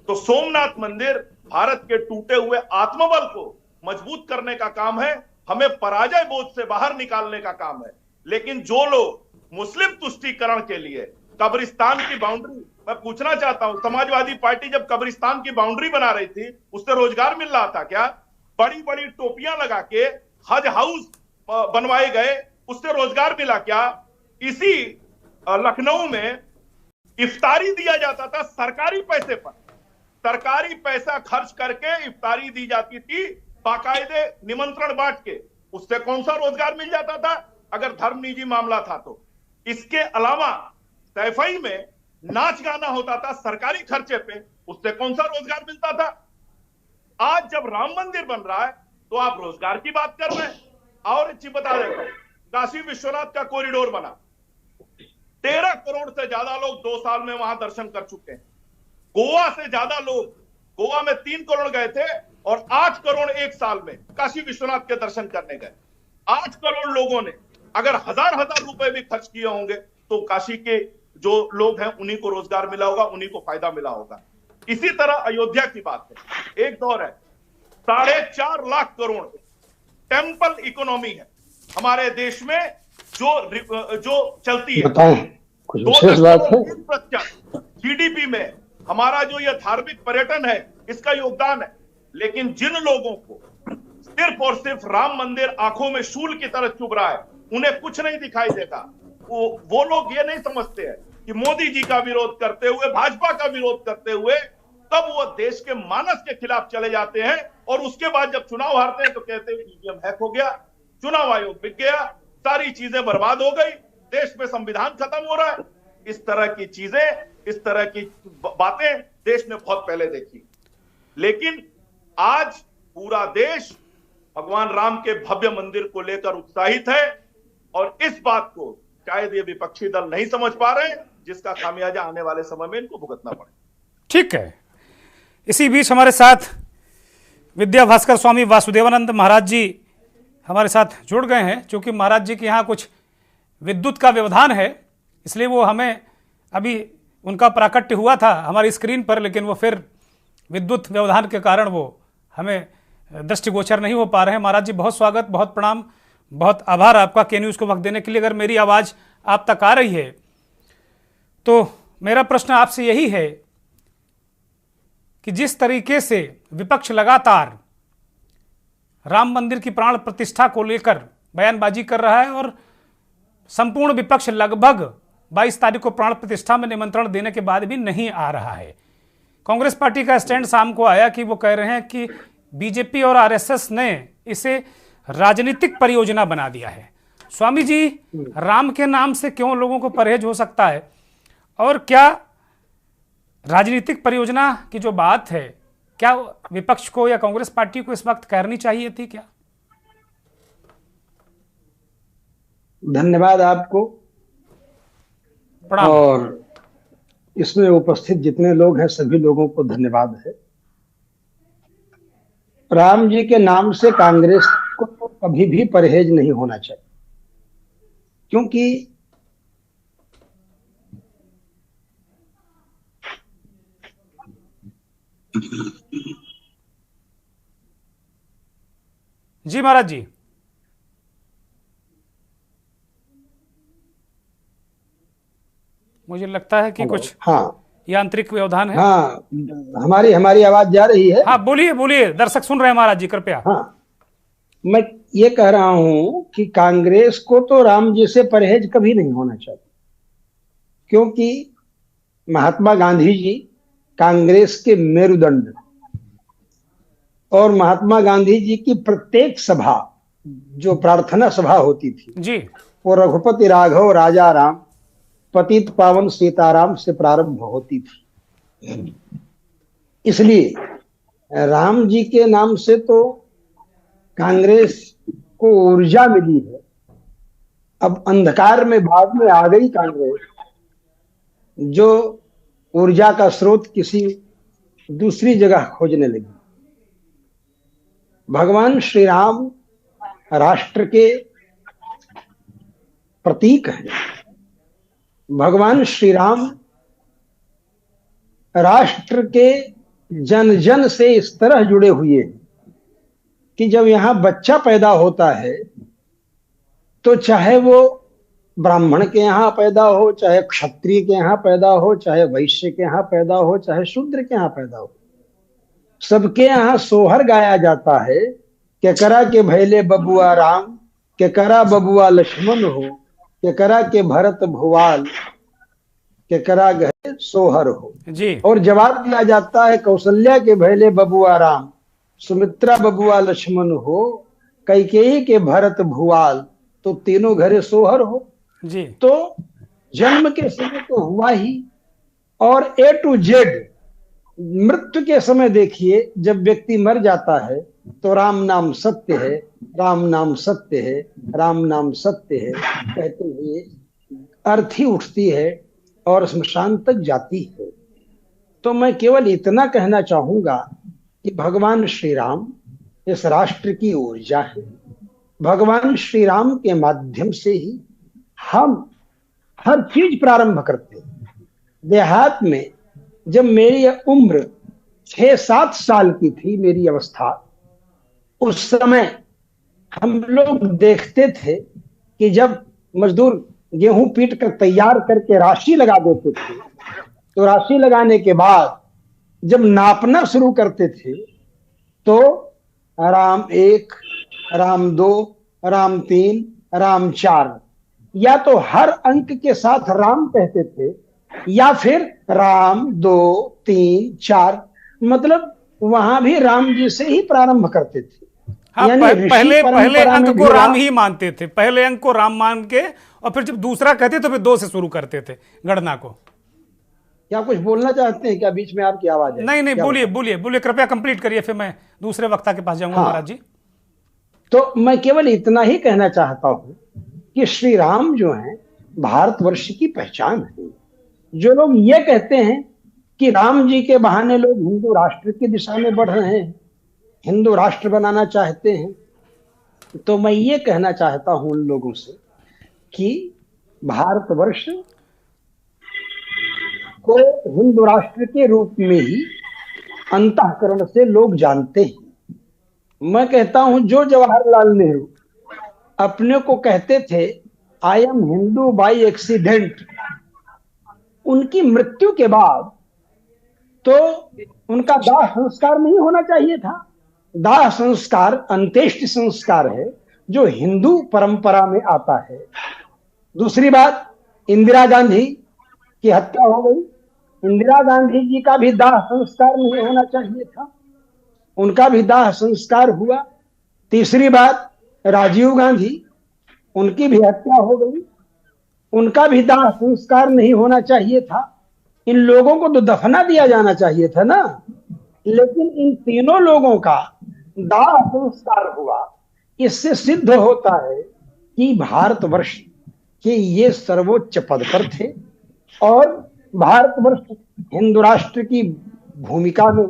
तो सोमनाथ मंदिर भारत के टूटे हुए आत्मबल को मजबूत करने का काम है, हमें पराजय बोझ से बाहर निकालने का काम है। लेकिन जो लोग मुस्लिम तुष्टीकरण के लिए कब्रिस्तान की बाउंड्री, मैं पूछना चाहता हूं, समाजवादी पार्टी जब कब्रिस्तान की बाउंड्री बना रही थी, उससे रोजगार मिल रहा था क्या? बड़ी बड़ी टोपियां लगा के हज हाउस बनवाए गए, उससे रोजगार मिला क्या? इसी लखनऊ में इफ्तारी दिया जाता था सरकारी पैसे पर, सरकारी पैसा खर्च करके इफ्तारी दी जाती थी, बाकायदे निमंत्रण बांट के। उससे कौन सा रोजगार मिल जाता था अगर धर्म निजी मामला था तो? इसके अलावा सैफई में नाच गाना होता था सरकारी खर्चे पे, उससे कौन सा रोजगार मिलता था? आज जब राम मंदिर बन रहा है तो आप रोजगार की बात कर रहे हैं। और एक चीज बता देता हूं, काशी विश्वनाथ का कॉरिडोर बना, 13 करोड़ से ज्यादा लोग 2 साल में वहां दर्शन कर चुके हैं। गोवा से ज्यादा लोग, गोवा में 3 करोड़ गए थे और 8 करोड़ एक साल में काशी विश्वनाथ के दर्शन करने गए। 8 करोड़ लोगों ने अगर हजार रुपए भी खर्च किए होंगे तो काशी के जो लोग हैं उन्हीं को रोजगार मिला होगा, उन्हीं को फायदा मिला होगा। इसी तरह अयोध्या की बात है, एक दौर है 4.5 लाख करोड़ टेम्पल इकोनॉमी है हमारे देश में, जो चलती है। कुछ विशेष बात है? जीडीपी में हमारा जो यह धार्मिक पर्यटन है इसका योगदान है। लेकिन जिन लोगों को सिर्फ और सिर्फ राम मंदिर आंखों में शूल की तरह चुभ रहा है, उन्हें कुछ नहीं दिखाई देता। वो लोग ये नहीं समझते हैं कि मोदी जी का विरोध करते हुए, भाजपा का विरोध करते हुए तब वो देश के मानस के खिलाफ चले जाते हैं, और उसके बाद जब चुनाव हारते हैं तो कहते हैं ईवीएम हैक हो गया, चुनाव आयोग बिक गया, सारी चीजें बर्बाद हो गई, देश में संविधान खत्म हो रहा है। इस तरह की चीजें, इस तरह की बातें देश ने बहुत पहले देखी। लेकिन आज पूरा देश भगवान राम के भव्य मंदिर को लेकर उत्साहित है, और इस बात को शायद ये विपक्षी दल नहीं समझ पा रहे, जिसका खामियाजा आने वाले समय में इनको भुगतना पड़े। ठीक है। इसी बीच हमारे साथ विद्या भास्कर स्वामी वासुदेवानंद महाराज जी हमारे साथ जुड़ गए हैं। क्योंकि महाराज जी के यहाँ कुछ विद्युत का व्यवधान है, इसलिए वो हमें अभी उनका प्राकट्य हुआ था हमारी स्क्रीन पर, लेकिन वो फिर विद्युत व्यवधान के कारण वो हमें दृष्टिगोचर नहीं हो पा रहे हैं। महाराज जी बहुत स्वागत, बहुत प्रणाम, बहुत आभार आपका के न्यूज़ को वक्त देने के लिए। अगर मेरी आवाज़ आप तक आ रही है तो मेरा प्रश्न आपसे यही है कि जिस तरीके से विपक्ष लगातार राम मंदिर की प्राण प्रतिष्ठा को लेकर बयानबाजी कर रहा है और संपूर्ण विपक्ष लगभग 22 तारीख को प्राण प्रतिष्ठा में निमंत्रण देने के बाद भी नहीं आ रहा है। कांग्रेस पार्टी का स्टैंड शाम को आया कि वो कह रहे हैं कि बीजेपी और आरएसएस ने इसे राजनीतिक परियोजना बना दिया है। स्वामी जी, राम के नाम से क्यों लोगों को परहेज हो सकता है, और क्या राजनीतिक परियोजना की जो बात है क्या विपक्ष को या कांग्रेस पार्टी को इस वक्त करनी चाहिए थी क्या? धन्यवाद आपको और इसमें उपस्थित जितने लोग हैं सभी लोगों को धन्यवाद है। राम जी के नाम से कांग्रेस को तो कभी भी परहेज नहीं होना चाहिए, क्योंकि जी महाराज जी, मुझे लगता है कि कुछ यांत्रिक व्यवधान है। हाँ, हमारी आवाज जा रही है। हाँ बोलिए बोलिए, दर्शक सुन रहे हैं महाराज जी, कृपया। हाँ, मैं ये कह रहा हूं कि कांग्रेस को तो राम जी से परहेज कभी नहीं होना चाहिए, क्योंकि महात्मा गांधी जी कांग्रेस के मेरुदंड और महात्मा गांधी जी की प्रत्येक सभा जो प्रार्थना सभा होती थी जी, वो रघुपति राघव राजा राम पतित पावन सीताराम से प्रारंभ होती थी। इसलिए राम जी के नाम से तो कांग्रेस को ऊर्जा मिली है। अब अंधकार में बाद में आ गई कांग्रेस, जो ऊर्जा का स्रोत किसी दूसरी जगह खोजने लगी। भगवान श्री राम राष्ट्र के प्रतीक हैं। भगवान श्री राम राष्ट्र के जन जन से इस तरह जुड़े हुए हैं कि जब यहां बच्चा पैदा होता है तो चाहे वो ब्राह्मण के यहाँ पैदा हो, चाहे क्षत्रिय के यहाँ पैदा हो, चाहे वैश्य के यहाँ पैदा हो, चाहे शूद्र के यहाँ पैदा हो, सबके यहाँ सोहर गाया जाता है के करा के भैले बबुआ राम, के करा बबुआ लक्ष्मण हो, के करा के भरत भुवाल, के करा गए सोहर हो जी। और जवाब दिया जाता है कौशल्या के भैले बबुआ राम, सुमित्रा बबुआ लक्ष्मण हो, कैकेयी के भरत भुवाल, तो तीनों घरे सोहर हो जी। तो जन्म के समय तो हुआ ही, और ए टू जेड मृत्यु के समय देखिए, जब व्यक्ति मर जाता है तो राम नाम सत्य है, राम नाम सत्य है, राम नाम सत्य है कहते हुए अर्थी उठती है और श्मशान तक जाती है। तो मैं केवल इतना कहना चाहूंगा कि भगवान श्री राम इस राष्ट्र की ऊर्जा है। भगवान श्री राम के माध्यम से ही हम हर चीज प्रारंभ करते हैं। देहात में जब मेरी उम्र 6-7 साल की थी, मेरी अवस्था, उस समय हम लोग देखते थे कि जब मजदूर गेहूं पीट कर तैयार करके राशि लगा देते थे, तो राशि लगाने के बाद जब नापना शुरू करते थे तो राम 1, राम 2, राम 3, राम 4, या तो हर अंक के साथ राम कहते थे या फिर राम 2, 3, 4, मतलब वहां भी राम जी से ही प्रारंभ करते थे। हाँ, पहले अंक को राम ही मानते थे, पहले अंक को राम मान के, और फिर जब दूसरा कहते तो फिर 2 से शुरू करते थे गणना को। क्या कुछ बोलना चाहते हैं क्या? बीच में आपकी आवाज है। नहीं बोलिए बोलिए बोलिए, कृपया कंप्लीट करिए, फिर मैं दूसरे वक्ता के पास जाऊंगा। महाराज जी, तो मैं केवल इतना ही कहना चाहता हूं कि श्री राम जो हैं भारतवर्ष की पहचान है। जो लोग ये कहते हैं कि राम जी के बहाने लोग हिंदू राष्ट्र की दिशा में बढ़ रहे हैं, हिंदू राष्ट्र बनाना चाहते हैं, तो मैं ये कहना चाहता हूं उन लोगों से कि भारतवर्ष को हिंदू राष्ट्र के रूप में ही अंतःकरण से लोग जानते हैं। मैं कहता हूं जो जवाहरलाल नेहरू अपने को कहते थे I am Hindu by accident, उनकी मृत्यु के बाद तो उनका दाह संस्कार नहीं होना चाहिए था। दाह संस्कार अंत्येष्टि संस्कार है जो हिंदू परंपरा में आता है। दूसरी बात, इंदिरा गांधी की हत्या हो गई, इंदिरा गांधी जी का भी दाह संस्कार नहीं होना चाहिए था, उनका भी दाह संस्कार हुआ। तीसरी बात, राजीव गांधी, उनकी भी हत्या हो गई, उनका भी दाह संस्कार नहीं होना चाहिए था। इन लोगों को तो दफना दिया जाना चाहिए था ना, लेकिन इन तीनों लोगों का दाह संस्कार हुआ। इससे सिद्ध होता है कि भारतवर्ष के ये सर्वोच्च पद पर थे और भारतवर्ष हिंदू राष्ट्र की भूमिका में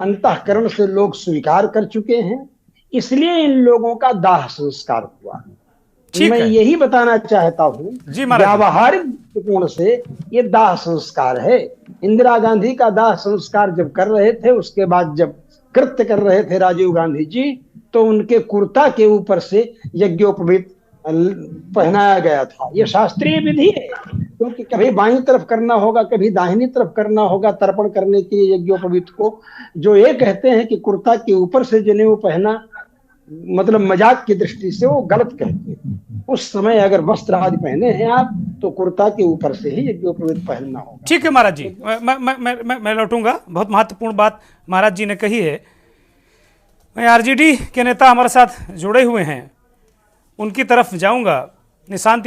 अंतःकरण से लोग स्वीकार कर चुके हैं, इसलिए इन लोगों का दाह संस्कार हुआ। मैं यही बताना चाहता हूं, व्यावहारिक दृष्टिकोण से ये दाह संस्कार है। इंदिरा गांधी का दाह संस्कार जब कर रहे थे, उसके बाद जब कृत्य कर रहे थे राजीव गांधी जी, तो उनके कुर्ता के ऊपर से यज्ञोपवीत पहनाया गया था। ये शास्त्रीय विधि है, क्योंकि कभी बाईं तरफ करना होगा, कभी दाहिनी तरफ करना होगा तर्पण करने के लिए यज्ञोपवीत को। जो ये कहते हैं कि कुर्ता के ऊपर से जनेऊ पहना, मतलब मजाक की दृष्टि से वो गलत कहते हैं। उस समय अगर वस्त्र आदि पहने हैं आप, तो कुर्ता के ऊपर से ही यज्ञोपवीत पहनना होगा। ठीक है महाराज जी, मैं लौटूंगा। बहुत महत्वपूर्ण बात महाराज जी ने कही है। मैं आरजेडी के नेता हमारे साथ जुड़े हुए हैं, उनकी तरफ जाऊंगा। निशांत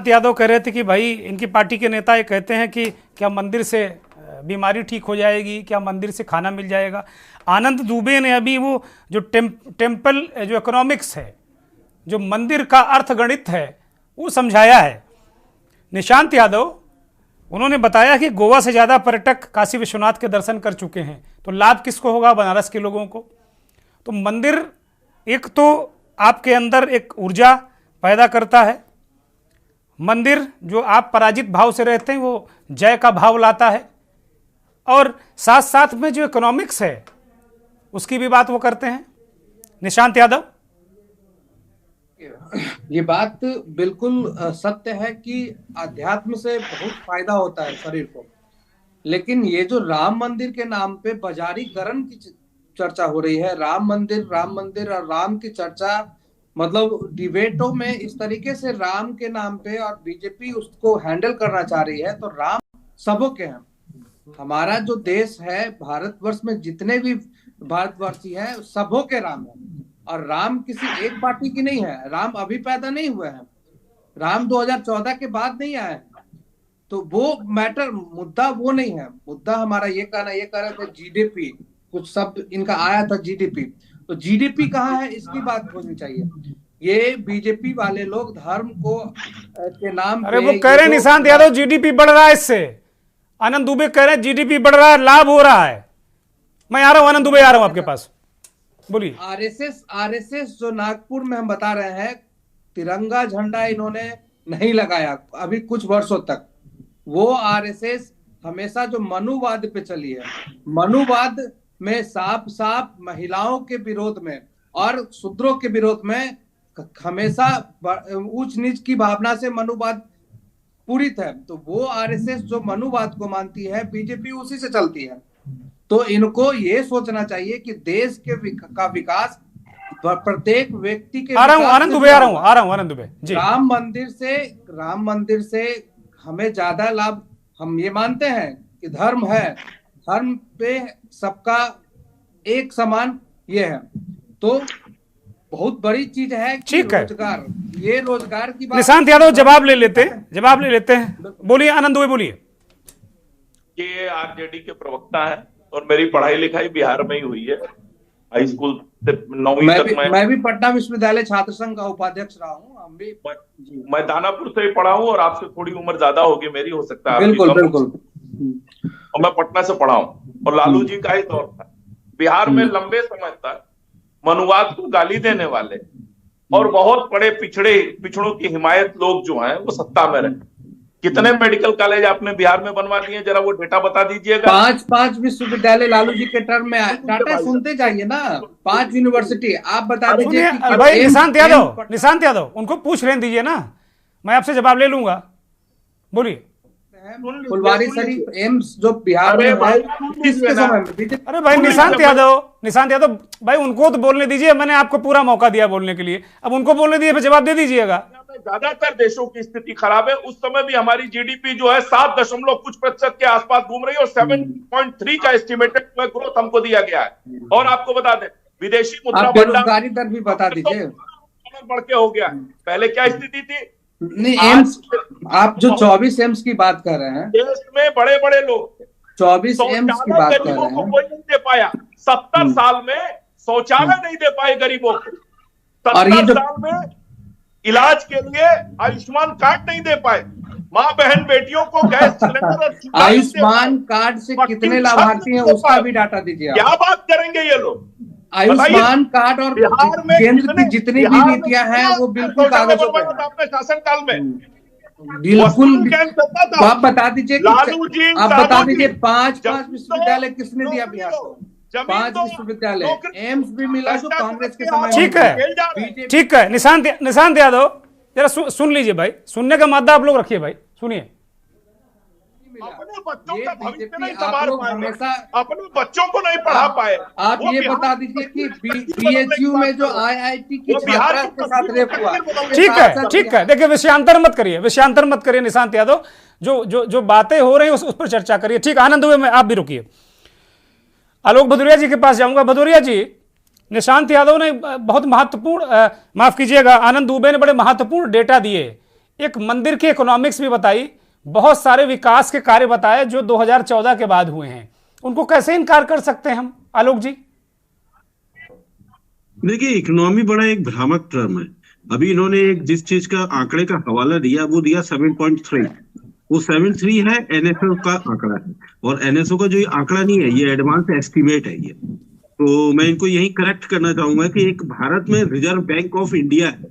यादव कह रहे थे कि भाई इनकी पार्टी के नेता ये कहते हैं कि क्या मंदिर से बीमारी ठीक हो जाएगी, क्या मंदिर से खाना मिल जाएगा। आनंद दुबे ने अभी वो जो टेम्पल जो इकोनॉमिक्स है, जो मंदिर का अर्थगणित है, वो समझाया है। निशांत यादव उन्होंने बताया कि गोवा से ज़्यादा पर्यटक काशी विश्वनाथ के दर्शन कर चुके हैं, तो लाभ किसको होगा? बनारस के लोगों को। तो मंदिर एक तो आपके अंदर एक ऊर्जा पैदा करता है, मंदिर जो आप पराजित भाव से रहते हैं वो जय का भाव लाता है, और साथ साथ में जो इकोनॉमिक्स है उसकी भी बात वो करते हैं। निशांत यादव, ये बात बिल्कुल सत्य है कि अध्यात्म से बहुत फायदा होता है शरीर को, लेकिन ये जो राम मंदिर के नाम पे बाजारीकरण की चर्चा हो रही है, राम मंदिर और राम की चर्चा, मतलब डिबेटों में इस तरीके से राम के नाम पे और बीजेपी उसको हैंडल करना चाह रही है। तो राम सबों के हैं। हमारा जो देश है, भारतवर्ष में जितने भी भारतवर्षी हैं सबों के राम है, और राम किसी एक पार्टी की नहीं है। राम अभी पैदा नहीं हुए हैं, राम 2014 के बाद नहीं आए हैं। तो वो मैटर, मुद्दा वो नहीं है। मुद्दा हमारा ये कह रहे थे जीडीपी, कुछ शब्द इनका आया था जीडीपी, तो जीडीपी कहाँ है इसकी बात होनी चाहिए। ये बीजेपी वाले लोग धर्म को के नाम अरे वो कह रहे हैं निशांत यादव जीडीपी बढ़ रहा है, इससे आनंद दुबे कह रहे हैं जीडीपी बढ़ रहा है, लाभ हो रहा है। मैं आ रहा हूं आनंद दुबे, आ रहा हूं आपके पास, बोलिए। आरएसएस जो नागपुर में हम बता रहे हैं, तिरंगा झंडा इन्होंने नहीं लगाया अभी कुछ वर्षों तक। वो आरएसएस हमेशा जो मनुवाद पे चली है, मनुवाद में साफ महिलाओं के विरोध में और शूद्रों के विरोध में हमेशा ऊंच नीच की भावना से मनुवाद पूरित है। तो वो आरएसएस जो मनुवाद को मानती है, बीजेपी उसी से चलती है। तो इनको ये सोचना चाहिए कि देश के का विकास प्रत्येक व्यक्ति के आनंद दुबे जी। राम मंदिर से हमें ज्यादा लाभ, हम ये मानते हैं कि धर्म है, धर्म पे सबका एक समान ये है। तो बहुत बड़ी चीज है कि रोजगार, ये रोजगार की बात। निशांत यादव जवाब ले लेते हैं। बोलिए आनंद दुबे, बोलिए। ये आरजेडी के प्रवक्ता है और मेरी पढ़ाई लिखाई बिहार में ही हुई है, हाई स्कूल से 9वीं तक। मैं भी पटना विश्वविद्यालय छात्र संघ का उपाध्यक्ष रहा हूँ। हम भी मैं दानापुर से ही पढ़ा हूँ और आपसे थोड़ी उम्र ज्यादा होगी मेरी, हो सकता है। बिल्कुल। और मैं पटना से पढ़ा हूँ और लालू जी का ही दौर था। बिहार में लंबे समय तक मनुवाद को गाली देने वाले और बहुत बड़े पिछड़ों की हिमायत लोग जो हैं वो सत्ता में रहे। कितने मेडिकल कॉलेज आपने बिहार में बनवा दिए, जरा वो डेटा बता दीजिएगा। 5 विश्वविद्यालय लालू जी के टर्म में डाटा सुनते जाइए ना। 5 यूनिवर्सिटी आप बता दीजिए। भाई निशांत यादव उनको पूछ लेने दीजिए ना, मैं आपसे जवाब ले लूंगा, बोलिए। फुलवारी शरीफ एम्स जो बिहार में है किसके समय में? अरे भाई निशांत यादव भाई उनको तो बोलने दीजिए, मैंने आपको पूरा मौका दिया बोलने के लिए, अब उनको बोलने दीजिए, फिर जवाब दे दीजिएगा। ज्यादातर देशों की स्थिति खराब है। उस समय भी हमारी जीडीपी जो है 7% के आसपास घूम रही है और 7.3 का एस्टिमेटेड ग्रोथ हमको दिया गया है। और आपको बता दें विदेशी मुद्रा बेरोजगारी दर भी बता दीजिए, बढ़ के हो गया। पहले क्या स्थिति थी? नहीं एम्स, आप जो 24 एम्स की बात कर रहे हैं, देश में बड़े बड़े लोग 24 एम्स की बात कर रहे हैं, कोई नहीं दे पाया। 70 साल में शौचालय नहीं दे पाए गरीबों को। 70 साल में इलाज के लिए आयुष्मान कार्ड नहीं दे पाए। माँ बहन बेटियों को गैस सिलेंडर और आयुष्मान कार्ड से कितने लाभार्थी हैं उसका भी डाटा दीजिए। क्या बात करेंगे ये लोग? आयुष्मान कार्ड और केंद्र की जितनी भी नीतियां हैं वो बिल्कुल कागजों पे है। अपने शासनकाल में बिल्कुल। आप बता दीजिए, आप बता दीजिए 5 विश्वविद्यालय किसने दिया बिहार को? 5 विश्वविद्यालय, एम्स भी मिला जो कांग्रेस के समय। ठीक है निशांत यादव जरा सुन लीजिए भाई, सुनने का मादा आप लोग रखिए भाई, सुनिए। अपने बच्चों का भविष्य नहीं संभाल पाए, हमेशा अपने बच्चों को नहीं पढ़ा पाए। आप ये बता दीजिए कि बीएचयू में जो आईआईटी की छात्रा के साथ रेप हुआ। ठीक है देखिए विषयांतर मत करिए निशांत यादव, जो बातें हो रही है उस पर चर्चा करिए। ठीक, आनंद हुए में आप भी रुकिए। आलोक भदौरिया जी के पास जाऊंगा। भदौरिया जी, निशांत यादव ने बहुत महत्वपूर्ण, माफ कीजिएगा, आनंद दुबे ने बड़े महत्वपूर्ण डेटा दिए। एक मंदिर की इकोनॉमिक्स भी बताई, बहुत सारे विकास के कार्य बताए जो 2014 के बाद हुए हैं। उनको कैसे इनकार कर सकते हैं हम, आलोक जी? देखिए इकोनॉमी बड़ा एक भ्रामक टर्म है। अभी इन्होंने एक जिस चीज का आंकड़े का हवाला दिया वो दिया 7.3। वो 7.3 है एनएसओ का आंकड़ा है, और एनएसओ का जो ये आंकड़ा नहीं है, ये एडवांस एस्टिमेट है ये। तो मैं इनको यही करेक्ट करना चाहूंगा कि एक भारत में रिजर्व बैंक ऑफ इंडिया है,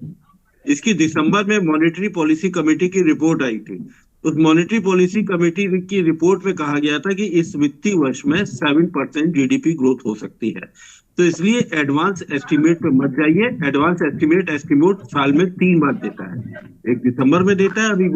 इसकी दिसंबर में मॉनेटरी पॉलिसी कमेटी की रिपोर्ट आई थी। उस मॉनेटरी पॉलिसी कमेटी की रिपोर्ट में कहा गया था कि इस वित्तीय वर्ष में 7% जीडीपी ग्रोथ हो सकती है। तो इसलिए एडवांस एस्टिमेट पे मत जाइए। एडवांस एस्टिमेट साल में 3 बार देता है, एक दिसंबर में देता है, अभी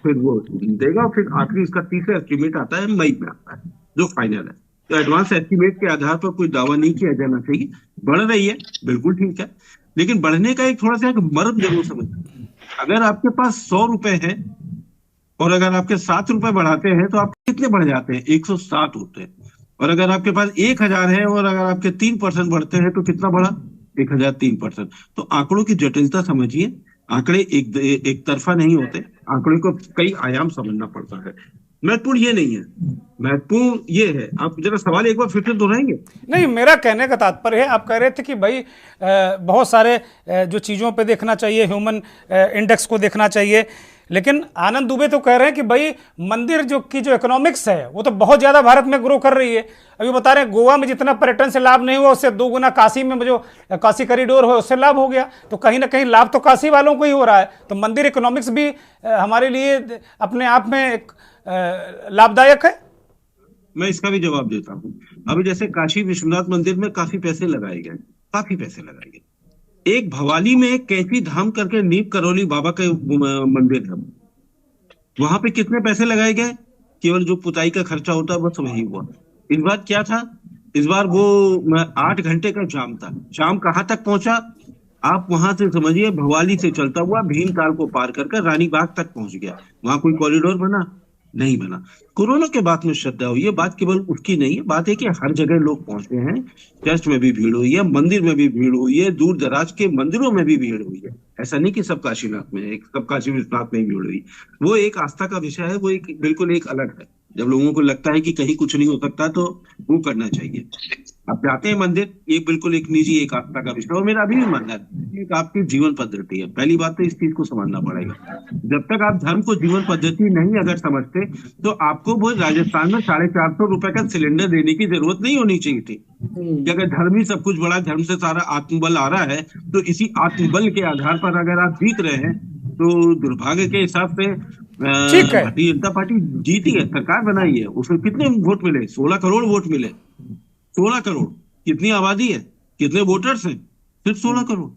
फिर वो देगा, फिर आखिरी इसका तीसरा एस्टिमेट आता है मई में आता है जो फाइनल है। तो एडवांस एस्टिमेट के आधार पर कोई दावा नहीं किया जाना चाहिए। बढ़ रही है बिल्कुल ठीक है, लेकिन बढ़ने का एक थोड़ा सा मर्म जरूर समझिए। अगर आपके पास 100 रुपए है और अगर आपके 7 रुपए बढ़ाते हैं तो आप कितने बढ़ जाते हैं? 107 होते हैं। और अगर आपके पास 1000 है और अगर आपके 3% बढ़ते हैं तो कितना बढ़ा? 1003%। तो आंकड़ों की जटिलता समझिए। आंकड़े एक तरफा नहीं होते, आंकड़े को कई आयाम समझना पड़ता है। महत्वपूर्ण ये नहीं है, महत्वपूर्ण ये है। आप जरा सवाल एक बार फिर से दोहराएंगे? नहीं, मेरा कहने का तात्पर्य है, आप कह रहे थे कि भाई बहुत सारे जो चीज़ों पे देखना चाहिए, ह्यूमन इंडेक्स को देखना चाहिए, लेकिन आनंद दुबे तो कह रहे हैं कि भाई मंदिर जो इकोनॉमिक्स है वो तो बहुत ज़्यादा भारत में ग्रो कर रही है। अभी बता रहे हैं गोवा में जितना पर्यटन से लाभ नहीं हुआ उससे 2 गुना काशी में जो काशी कॉरिडोर है उससे लाभ हो गया। तो कहीं ना कहीं लाभ तो काशी वालों को ही हो रहा है। तो मंदिर इकोनॉमिक्स भी हमारे लिए अपने आप में एक लाभदायक है। मैं इसका भी जवाब देता हूँ। अभी जैसे काशी विश्वनाथ मंदिर में काफी पैसे लगाए गए। एक भवाली में एक कैची धाम करके नीम करौली बाबा का मंदिर है, वहां पे कितने पैसे लगाए गए? केवल जो पुताई का खर्चा होता है बस वही हुआ। इस बार क्या था? इस बार वो 8 घंटे का जाम था। जाम कहाँ तक पहुंचा? आप वहां से समझिए भवाली से चलता हुआ भीमताल को पार कर रानी बाग तक पहुंच गया। वहां कोई कॉरिडोर बना? नहीं बना। कोरोना के बाद में श्रद्धा हुई है, बात केवल उसकी नहीं है, बात है कि हर जगह लोग पहुंचे हैं। चर्च में भी भीड़ हुई है, मंदिर में भी भीड़ हुई है, दूर दराज के मंदिरों में भी भीड़ हुई है। ऐसा नहीं कि सब काशीनाथ में, सब काशी विश्वनाथ में भीड़ हुई। वो एक आस्था का विषय है, वो एक बिल्कुल एक अलग है। जब लोगों को लगता है कि कहीं कुछ नहीं हो सकता तो वो करना चाहिए। आप जाते हैं मंदिर, ये बिल्कुल एक निजी एक आस्था का विषय, और मेरा अभी भी मानना है एक आपकी जीवन पद्धति है। पहली बात तो इस चीज को समझना पड़ेगा। जब तक आप धर्म को जीवन पद्धति नहीं अगर समझते तो आपको वो राजस्थान में 450 रुपए का सिलेंडर देने की जरूरत नहीं होनी चाहिए थी। कि अगर धर्म ही सब कुछ बड़ा, धर्म से सारा आत्मबल आ रहा है, तो इसी आत्मबल के आधार पर अगर आप जीत रहे हैं तो दुर्भाग्य के हिसाब से ठीक है। भारतीय जनता पार्टी जीती है, सरकार बनाई है, उसमें कितने वोट मिले? 16 करोड़ वोट मिले। 16 करोड़ कितनी आबादी है, कितने वोटर्स हैं? सिर्फ 16 करोड़।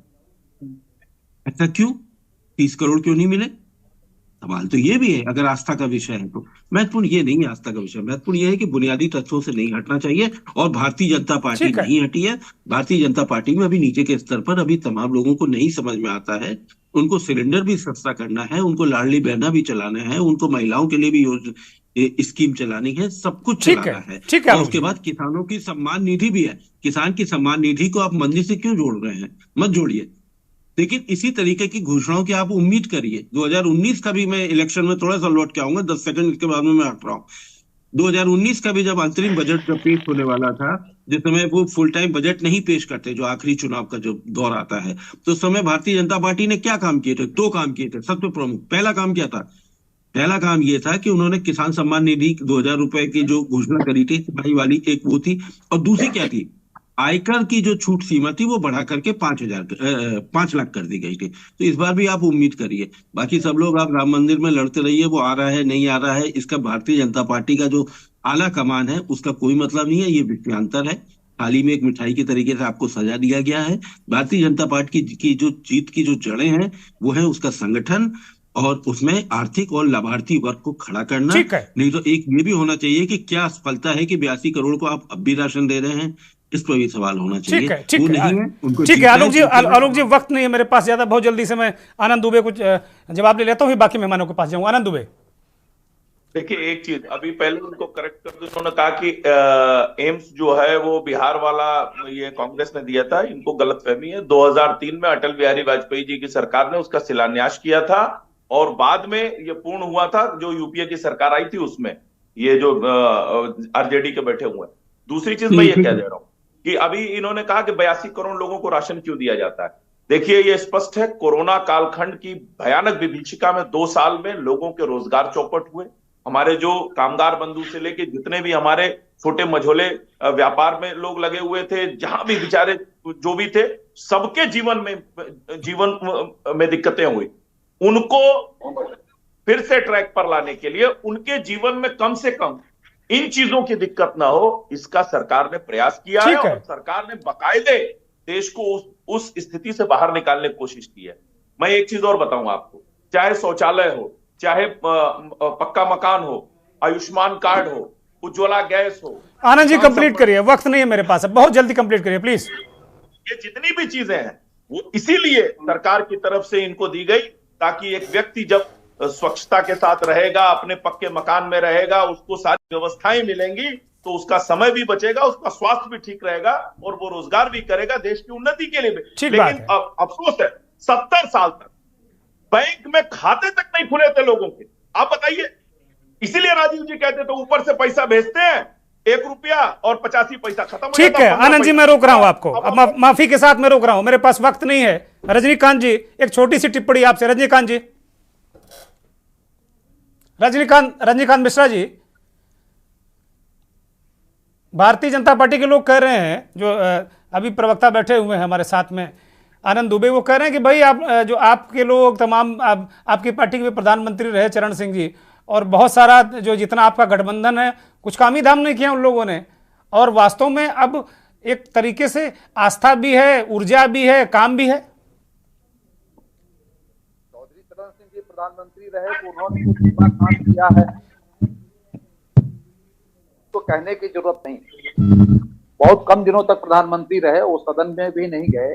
ऐसा क्यों? 30 करोड़ क्यों नहीं मिले? सवाल तो ये भी है। अगर आस्था का विषय है तो महत्वपूर्ण ये नहीं है आस्था का विषय, महत्वपूर्ण ये है कि बुनियादी तथ्यों से नहीं हटना चाहिए। और भारतीय जनता पार्टी नहीं हटी है। भारतीय जनता पार्टी में अभी नीचे के स्तर पर अभी तमाम लोगों को नहीं समझ में आता है। उनको सिलेंडर भी सस्ता करना है, उनको लाडली बहना भी चलाना है, उनको महिलाओं के लिए भी स्कीम चलानी है, सब कुछ चलाना है। और उसके बाद किसानों की सम्मान निधि भी है। किसान की सम्मान निधि को आप मंदी से क्यों जोड़ रहे हैं? मत जोड़िए। लेकिन इसी तरीके की घोषणाओं की आप उम्मीद करिए। 2019 का भी मैं इलेक्शन में थोड़ा सा लौट के आऊंगा, 10 सेकंड इसके बाद में मैं हट रहा हूँ। 2019 का भी जब अंतरिम बजट जब पेश होने वाला था, जिस समय वो फुल टाइम बजट नहीं पेश करते, जो आखिरी चुनाव का जो दौर आता है, तो उस समय भारतीय जनता पार्टी ने क्या काम किए थे? 2 काम किए थे सबसे प्रमुख। पहला काम क्या था? पहला काम ये था कि उन्होंने किसान सम्मान निधि 2000 रुपए की जो घोषणा करी थी, सिपाही वाली, एक वो थी। और दूसरी क्या थी? आयकर की जो छूट सीमा थी वो बढ़ा करके 5 लाख कर दी गई थी। तो इस बार भी आप उम्मीद करिए। बाकी सब लोग आप राम मंदिर में लड़ते रहिए, वो आ रहा है नहीं आ रहा है, इसका भारतीय जनता पार्टी का जो आला कमान है उसका कोई मतलब नहीं है। ये विषयांतर है। थाली में एक मिठाई के तरीके से आपको सजा दिया गया है। भारतीय जनता पार्टी की जो जीत की जो जड़ें हैं वो है उसका संगठन, और उसमें आर्थिक और लाभार्थी वर्ग को खड़ा करना। नहीं तो एक ये भी होना चाहिए कि क्या सफलता है कि 82 करोड़ को आप अब भी राशन दे रहे हैं? इस पर भी सवाल होना चाहिए। ठीक है आलोक जी, वक्त नहीं है मेरे पास ज्यादा, बहुत जल्दी से मैं आनंद दुबे कुछ जवाब ले लेता हूँ, बाकी मेहमानों के पास जाऊंगा। आनंद दुबे, देखिए एक चीज अभी पहले उनको करेक्ट कर दो। उन्होंने कहा कि एम्स जो है वो बिहार वाला ये कांग्रेस ने दिया था, इनको गलतफहमी है। 2003 में अटल बिहारी वाजपेयी जी की सरकार ने उसका शिलान्यास किया था और बाद में ये पूर्ण हुआ था जो यूपीए की सरकार आई थी उसमें, ये जो आरजेडी के बैठे हुए हैं। दूसरी चीज मैं ये कह दे रहा हूं कि अभी इन्होंने कहा कि 82 करोड़ लोगों को राशन क्यों दिया जाता है। देखिए ये स्पष्ट है, कोरोना कालखंड की भयानक विभीषिका में 2 साल में लोगों के रोजगार चौपट हुए। हमारे जो कामगार बंधु से लेके जितने भी हमारे छोटे मझोले व्यापार में लोग लगे हुए थे, जहां भी बेचारे जो भी थे, सबके जीवन में दिक्कतें हुई। उनको फिर से ट्रैक पर लाने के लिए उनके जीवन में कम से कम इन चीजों की दिक्कत ना हो, इसका सरकार ने प्रयास किया है। और सरकार ने बाकायदे देश को उस स्थिति से बाहर निकालने की कोशिश की है। मैं एक चीज और बताऊं आपको, चाहे शौचालय हो, चाहे पक्का मकान हो, आयुष्मान कार्ड हो, उज्ज्वला गैस हो। आनंद जी कंप्लीट करिए, वक्त नहीं है मेरे पास, बहुत जल्दी कंप्लीट करिए प्लीज। ये जितनी भी चीजें हैं वो इसीलिए सरकार की तरफ से इनको दी गई, ताकि एक व्यक्ति जब स्वच्छता के साथ रहेगा, अपने पक्के मकान में रहेगा, उसको सारी व्यवस्थाएं मिलेंगी, तो उसका समय भी बचेगा, उसका स्वास्थ्य भी ठीक रहेगा और वो रोजगार भी करेगा देश की उन्नति के लिए भी। लेकिन अफसोस है 70 साल तक बैंक में खाते तक नहीं खुले थे लोगों के। आप बताइए, इसीलिए राजीव जी कहते थे ऊपर से पैसा भेजते हैं, 1 रुपया और 85 पैसा खत्म। ठीक है आनंद जी, मैं रोक रहा हूं आपको, अब माफी के साथ मैं रोक रहा हूं, मेरे पास वक्त नहीं है। रजनीकांत जी, एक छोटी सी टिप्पणी आपसे। रजनीकांत जी, रजनीकांत मिश्रा जी, भारतीय जनता पार्टी के लोग कह रहे हैं, जो अभी प्रवक्ता बैठे हुए हैं हमारे साथ में, आनंद दुबे, वो कह रहे हैं कि भाई आप जो आपके लोग तमाम आपकी पार्टी के प्रधानमंत्री रहे चरण सिंह जी, और बहुत सारा जो जितना आपका गठबंधन है, कुछ काम ही धाम नहीं किया उन लोगों ने, और वास्तव में अब एक तरीके से आस्था भी है, ऊर्जा भी है, काम भी है। चौधरी चरण सिंह जी प्रधानमंत्री रहे तो उन्होंने कुछ काम किया है तो कहने की जरूरत नहीं। बहुत कम दिनों तक प्रधानमंत्री रहे, वो सदन में भी नहीं गए,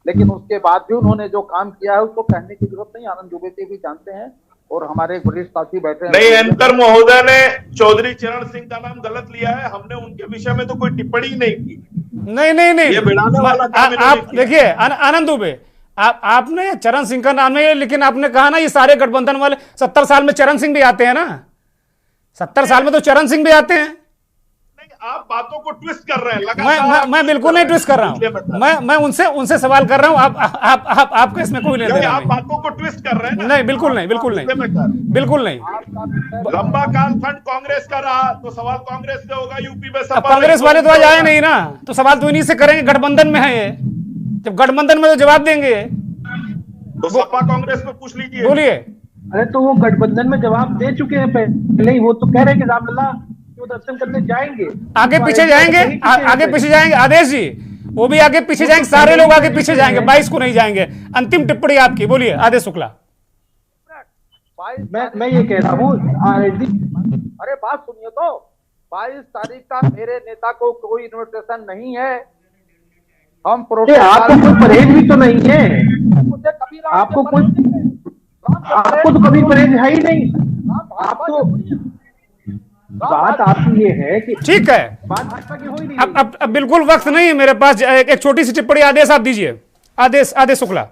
लेकिन उसके बाद भी उन्होंने जो काम किया है उसको कहने की जरूरत नहीं। आनंद दुबे जी भी जानते हैं और हमारे वरिष्ठ साथी बैठे हैं। नहीं, अंतर महोदय ने चौधरी चरण सिंह का नाम गलत लिया है, हमने उनके विषय में तो कोई टिप्पणी नहीं की। नहीं, ये भिड़ाने वाला काम आप देखिए आनंद दुबे, आपने चरण सिंह का नाम नहीं, लेकिन आपने कहा ना ये सारे गठबंधन वाले, 70 साल में चरण सिंह भी आते हैं ना, 70 साल में तो चरण सिंह भी आते हैं। आप बातों को ट्विस्ट कर रहे हैं। मैं बिल्कुल नहीं ट्विस्ट कर रहा हूं, मैं उनसे सवाल कर रहा हूं। आपका इसमें कोई लेना देना नहीं। आप बातों को ट्विस्ट कर रहे हैं। नहीं, बिल्कुल नहीं। लंबा कालखंड कांग्रेस का रहा तो सवाल कांग्रेस से होगा। यूपी में कांग्रेस वाले तो आज आए नहीं ना, तो सवाल तो इन्हीं से करेंगे। गठबंधन में है ये, जब गठबंधन में तो जवाब देंगे। तो सपा कांग्रेस को पूछ लीजिए। बोलिए। अरे तो वो गठबंधन में जवाब दे चुके हैं पहले ही, वो तो कह रहे हैं कि रामलला वो दर्शन करने जाएंगे, आगे पीछे जाएंगे, आगे पीछे जाएंगे आदेश जी, वो भी आगे पीछे जाएंगे, सारे लोग आगे पीछे जाएंगे, 22 को नहीं जाएंगे। अंतिम टिप्पणी आपकी, बोलिए आदेश शुक्ला। मैं ये कह रहा हूँ अरे बात सुनिए तो, 22 तारीख का मेरे नेता को कोई इन्विटेशन नहीं है। हम आपको कोई परहेज भी तो नहीं है, आपको तो कभी परहेज है ही नहीं। आपको बात आपकी ये है कि ठीक है, बात भाजपा की हो ही नहीं। अब बिल्कुल वक्त नहीं है मेरे पास, एक छोटी सी टिप्पणी आदेश आप दीजिए, आदेश शुक्ला।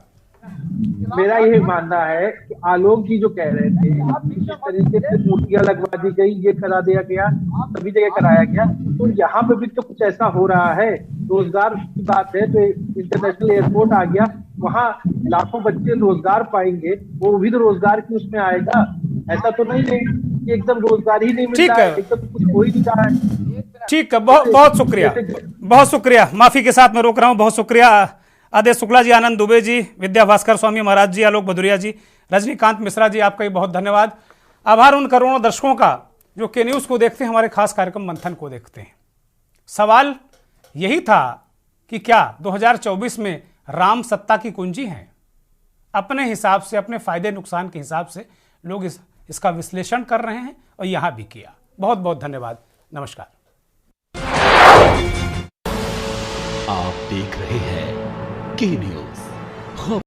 मेरा यही मानना है कि आलोक जी जो कह रहे थे जिस तरीके से मूर्तियां लगवा दी गई, ये करा दिया गया, सभी जगह कराया गया, तो यहाँ पे भी तो कुछ ऐसा हो रहा है। रोजगार की बात है तो इंटरनेशनल एयरपोर्ट आ गया, वहाँ लाखों बच्चे रोजगार पाएंगे, वो भी तो रोजगार की उसमें आएगा। ऐसा तो नहीं है कि एकदम रोजगार ही नहीं मिल रहा है, एकदम कुछ हो ही नहीं रहा है। ठीक है, बहुत शुक्रिया, बहुत शुक्रिया, माफी के साथ मैं रोक रहा हूँ, बहुत शुक्रिया आदेश शुक्ला जी, आनंद दुबे जी, विद्या भास्कर स्वामी महाराज जी, आलोक भदौरिया जी, रजनीकांत मिश्रा जी, आपका भी बहुत धन्यवाद। आभार उन करोड़ों दर्शकों का जो के न्यूज़ को देखते हैं, हमारे खास कार्यक्रम मंथन को देखते हैं। सवाल यही था कि क्या 2024 में राम सत्ता की कुंजी है? अपने हिसाब से, अपने फायदे नुकसान के हिसाब से लोग इसका विश्लेषण कर रहे हैं और यहाँ भी किया। बहुत बहुत धन्यवाद, नमस्कार। आप देख रहे हैं के न्यूज़।